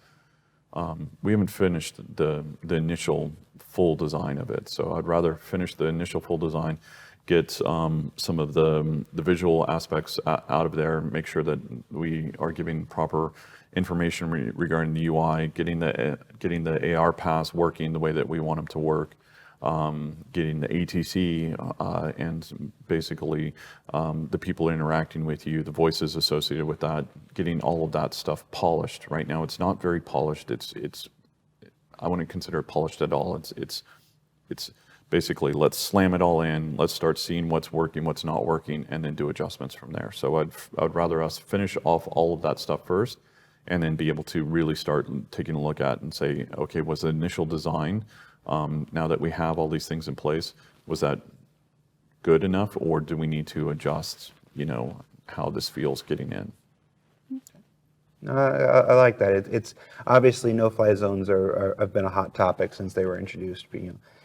We haven't finished the initial full design of it, so I'd rather finish the initial full design, get some of the visual aspects out of there, make sure that we are giving proper information regarding the UI, getting the AR paths working the way that we want them to work, getting the ATC and basically the people interacting with you, the voices associated with that, getting all of that stuff polished. Right now, it's not very polished. I wouldn't consider it polished at all. It's basically, let's slam it all in. Let's start seeing what's working, what's not working, and then do adjustments from there. So I'd rather us finish off all of that stuff first, and then be able to really start taking a look at and say, okay, was the initial design, now that we have all these things in place, was that good enough, or do we need to adjust, how this feels getting in? I like that. It's obviously no-fly zones have been a hot topic since they were introduced. But,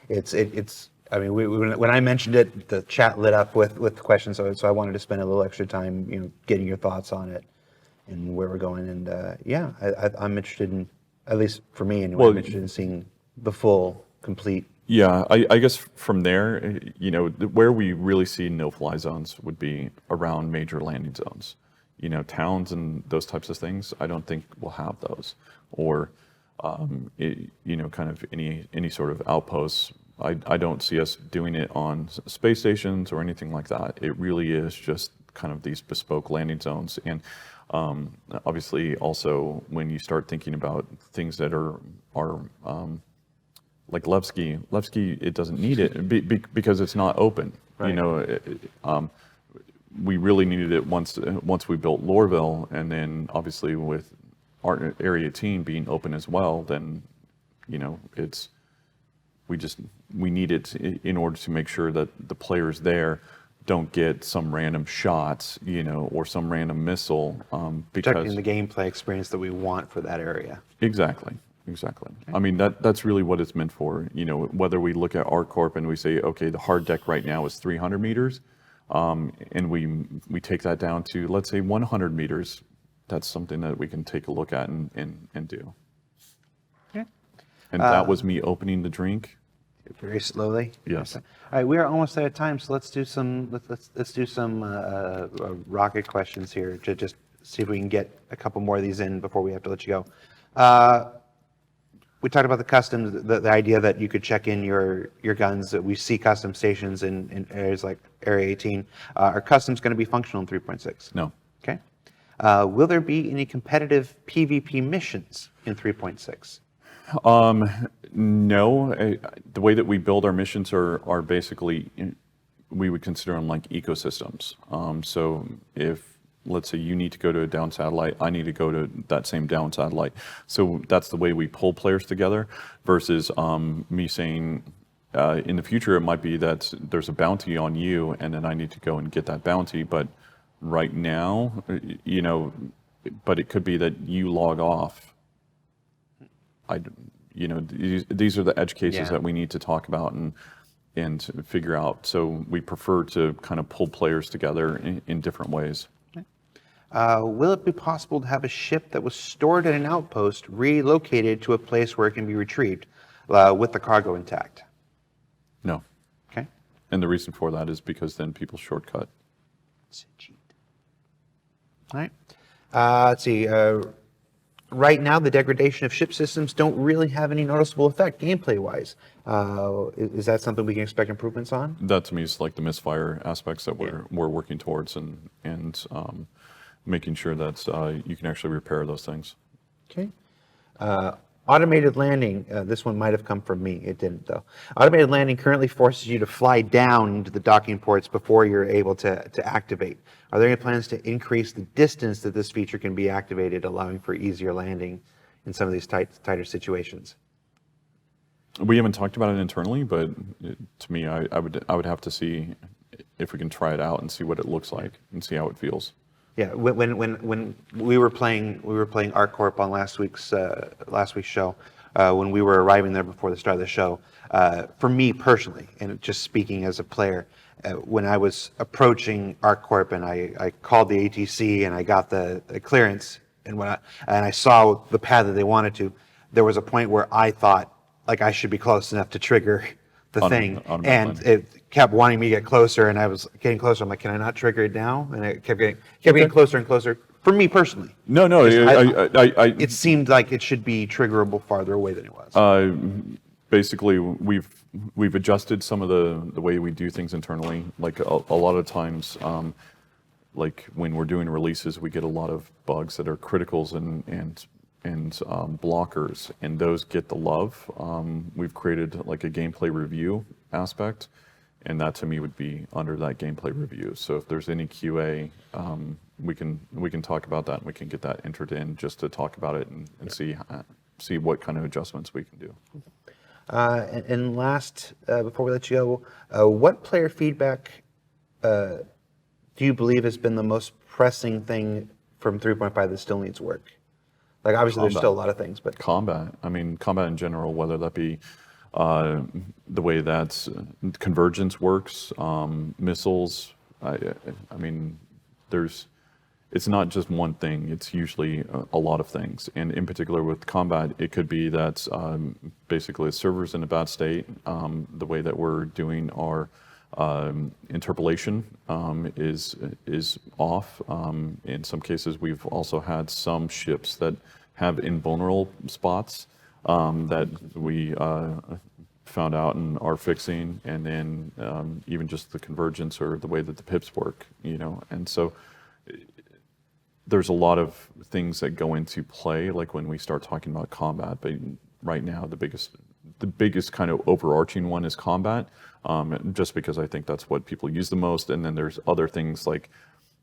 it's. I mean, when I mentioned it, the chat lit up with questions. So I wanted to spend a little extra time, getting your thoughts on it and where we're going. And I'm interested in, at least for me anyway, I'm interested in seeing the full, complete. Yeah, I guess from there, where we really see no-fly zones would be around major landing zones. Towns and those types of things, I don't think we'll have those. Or, kind of any sort of outposts. I don't see us doing it on space stations or anything like that. It really is just kind of these bespoke landing zones. And obviously also when you start thinking about things that are like Levski, it doesn't need it because it's not open. Right. You know, we really needed it once we built Lorville, and then obviously with Area 18 being open as well, then, you know, we need it in order to make sure that the players there don't get some random shots, you know, or some random missile. Because Protecting the gameplay experience that we want for that area. Exactly. Okay. I mean, that's really what it's meant for. You know, whether we look at ArcCorp and we say, okay, the hard deck right now is 300 meters, and we take that down to, let's say, 100 meters. That's something that we can take a look at and do. Okay. And that was me opening the drink. Very slowly. Yes. All right, we are almost out of time, so let's do some rocket questions here to just see if we can get a couple more of these in before we have to let you go. We talked about the customs, the idea that you could check in your guns. That we see custom stations in areas like Area 18. Are customs going to be functional in 3.6? No. Okay. Will there be any competitive PvP missions in 3.6? No. The way that we build our missions are basically, we would consider them like ecosystems. So if, let's say you need to go to a down satellite, I need to go to that same down satellite. So that's the way we pull players together versus me saying, in the future, it might be that there's a bounty on you and then I need to go and get that bounty. But right now, you know, but it could be that you log off. You know, these are the edge cases that we need to talk about and figure out. So we prefer to kind of pull players together in different ways. Will it be possible to have a ship that was stored at an outpost relocated to a place where it can be retrieved with the cargo intact? No. Okay. And the reason for that is because then people shortcut. Cheat. All right. Let's see. Right now, the degradation of ship systems don't really have any noticeable effect gameplay-wise. Is that something we can expect improvements on? That to me is like the misfire aspects that we're working towards and making sure that you can actually repair those things. Okay. Automated landing, this one might have come from me, it didn't though. Automated landing currently forces you to fly down into the docking ports before you're able to activate. Are there any plans to increase the distance that this feature can be activated, allowing for easier landing in some of these tighter situations? We haven't talked about it internally, but to me, I would have to see if we can try it out and see what it looks like and see how it feels. Yeah, when we were playing ArcCorp on last week's show, when we were arriving there before the start of the show, for me personally, and just speaking as a player, when I was approaching ArcCorp and I called the ATC and I got the clearance, and I saw the pad that they wanted to, there was a point where I thought like I should be close enough to trigger the thing, and it kept wanting me to get closer, and I was getting closer. I'm like, can I not trigger it now? And it kept getting closer and closer. For me personally, no, it seemed like it should be triggerable farther away than it was. Basically, we've adjusted some of the way we do things internally. Like a lot of times, like when we're doing releases, we get a lot of bugs that are criticals and blockers, and those get the love. We've created like a gameplay review aspect, and that to me would be under that gameplay review. So if there's any QA, we can talk about that and we can get that entered in just to talk about it and see what kind of adjustments we can do. And last, before we let you go, what player feedback do you believe has been the most pressing thing from 3.5 that still needs work? Like obviously there's still a lot of things, but combat. I mean, combat in general, whether that be the way that convergence works, missiles. I mean, it's not just one thing. It's usually a lot of things. And in particular with combat, it could be that basically the server's in a bad state. The way that we're doing our interpolation is off. In some cases, we've also had some ships that have invulnerable spots that we found out and are fixing, and then even just the convergence or the way that the pips work, and so there's a lot of things that go into play, like when we start talking about combat. But right now, the biggest kind of overarching one is combat, just because I think that's what people use the most. And then there's other things like,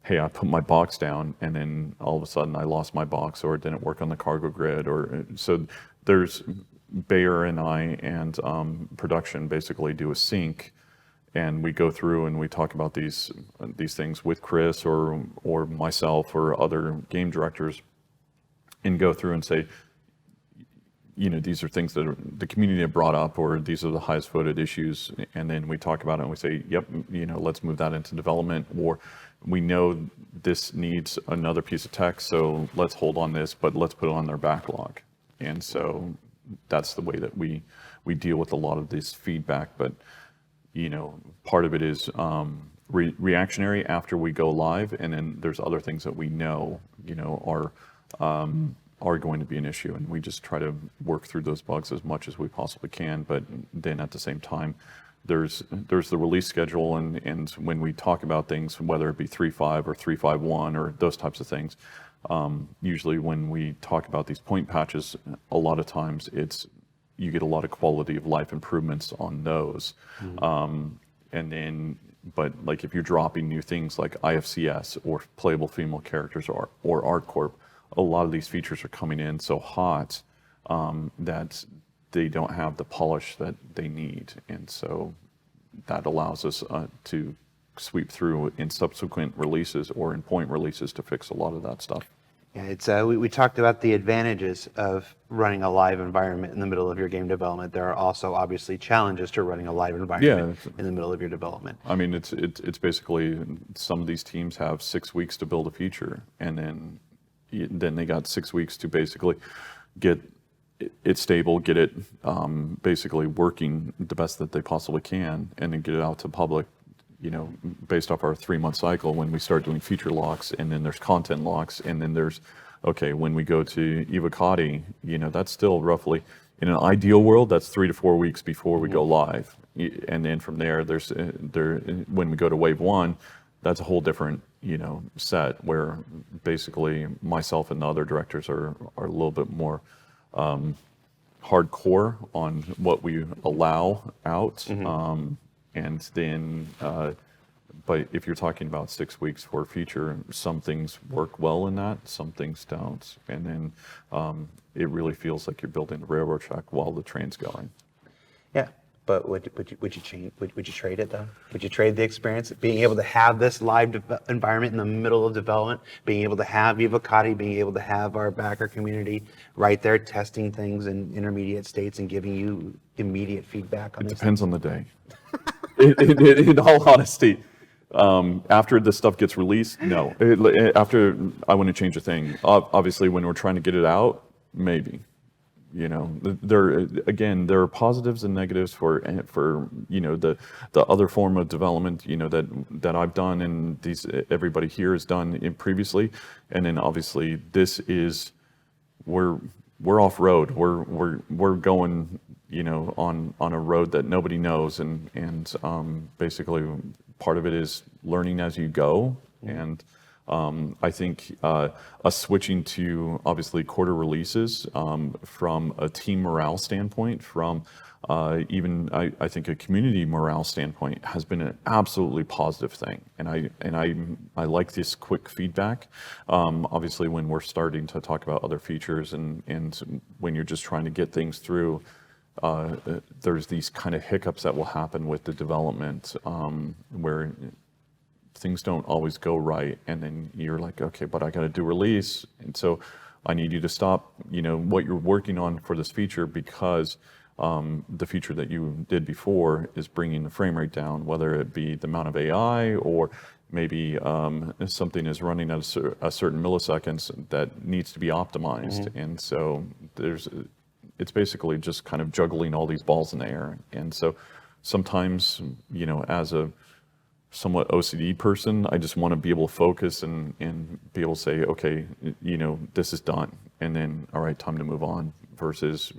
hey, I put my box down, and then all of a sudden I lost my box, or it didn't work on the cargo grid, or so there's Bayer and I and production basically do a sync, and we go through and we talk about these things with Chris or myself or other game directors, and go through and say, these are things that the community have brought up, or these are the highest voted issues, and then we talk about it and we say, yep, let's move that into development, or we know this needs another piece of tech, so let's hold on this, but let's put it on their backlog. And so that's the way that we deal with a lot of this feedback. But part of it is reactionary after we go live, and then there's other things that we know are going to be an issue, and we just try to work through those bugs as much as we possibly can. But then at the same time, there's the release schedule, and when we talk about things, whether it be 3.5 or 3.5.1 or those types of things, usually when we talk about these point patches, a lot of times you get a lot of quality of life improvements on those. But like if you're dropping new things like IFCS or playable female characters or ArtCorp, a lot of these features are coming in so hot that they don't have the polish that they need. And so that allows us to sweep through in subsequent releases or in point releases to fix a lot of that stuff. Yeah, it's we talked about the advantages of running a live environment in the middle of your game development. There are also obviously challenges to running a live environment in the middle of your development. I mean, it's basically, some of these teams have 6 weeks to build a feature, and then they got 6 weeks to basically get it stable, get it basically working the best that they possibly can, and then get it out to public, based off our 3-month cycle when we start doing feature locks, and then there's content locks, and then there's, when we go to Evocati, that's still roughly, in an ideal world, that's 3 to 4 weeks before we go live. And then from there, when we go to wave 1, that's a whole different, set where basically myself and the other directors are a little bit more hardcore on what we allow out. And then, but if you're talking about 6 weeks for a feature, some things work well in that, some things don't. And then it really feels like you're building the railroad track while the train's going. Yeah. But would you change? Would you trade it though? Would you trade the experience, being able to have this live environment in the middle of development, being able to have Evocati, being able to have our backer community right there testing things in intermediate states and giving you immediate feedback on it? It Depends on the day. In all honesty, after this stuff gets released, no. After, I wouldn't change a thing. Obviously, when we're trying to get it out, maybe. There are positives and negatives for the other form of development that I've done, and everybody here has done previously, and then obviously this is we're off road. We're going on a road that nobody knows, and basically part of it is learning as you go. And I think us switching to obviously quarter releases from a team morale standpoint, from even I think a community morale standpoint, has been an absolutely positive thing. And I like this quick feedback. Obviously, when we're starting to talk about other features and when you're just trying to get things through, there's these kind of hiccups that will happen with the development where things don't always go right, and then you're like, okay, but I got to do release, and so I need you to stop, what you're working on for this feature, because the feature that you did before is bringing the frame rate down, whether it be the amount of AI or maybe something is running at a certain milliseconds that needs to be optimized. And so it's basically just kind of juggling all these balls in the air. And so sometimes, as a somewhat OCD person, I just want to be able to focus and be able to say, okay, this is done, and then, all right, time to move on, versus,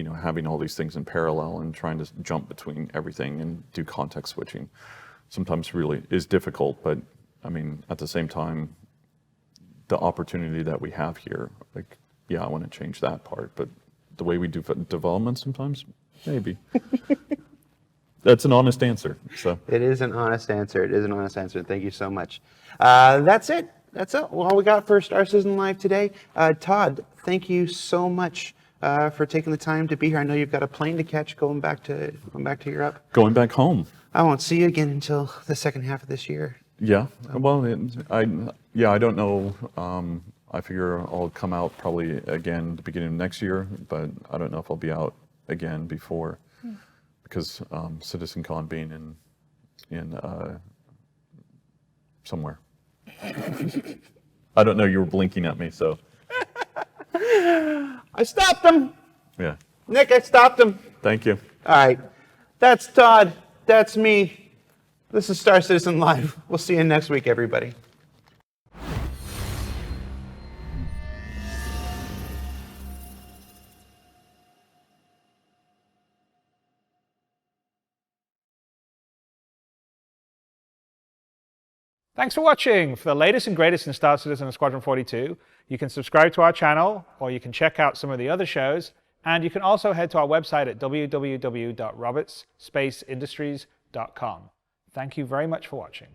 having all these things in parallel and trying to jump between everything and do context switching sometimes really is difficult. But I mean, at the same time, the opportunity that we have here, like, yeah, I want to change that part, but the way we do development sometimes, maybe. That's an honest answer. So it is an honest answer. It is an honest answer. Thank you so much. That's it. That's all we got for Star Citizen Live today. Todd, thank you so much for taking the time to be here. I know you've got a plane to catch going back to Europe. Going back home. I won't see you again until the second half of this year. Yeah. Well, I don't know. I figure I'll come out probably again the beginning of next year, but I don't know if I'll be out again before, because CitizenCon being in somewhere. I don't know. You were blinking at me, so. I stopped him. Yeah. Nick, I stopped him. Thank you. All right. That's Todd. That's me. This is Star Citizen Live. We'll see you next week, everybody. Thanks for watching. For the latest and greatest in Star Citizen and Squadron 42, you can subscribe to our channel, or you can check out some of the other shows, and you can also head to our website at www.robertsspaceindustries.com. Thank you very much for watching.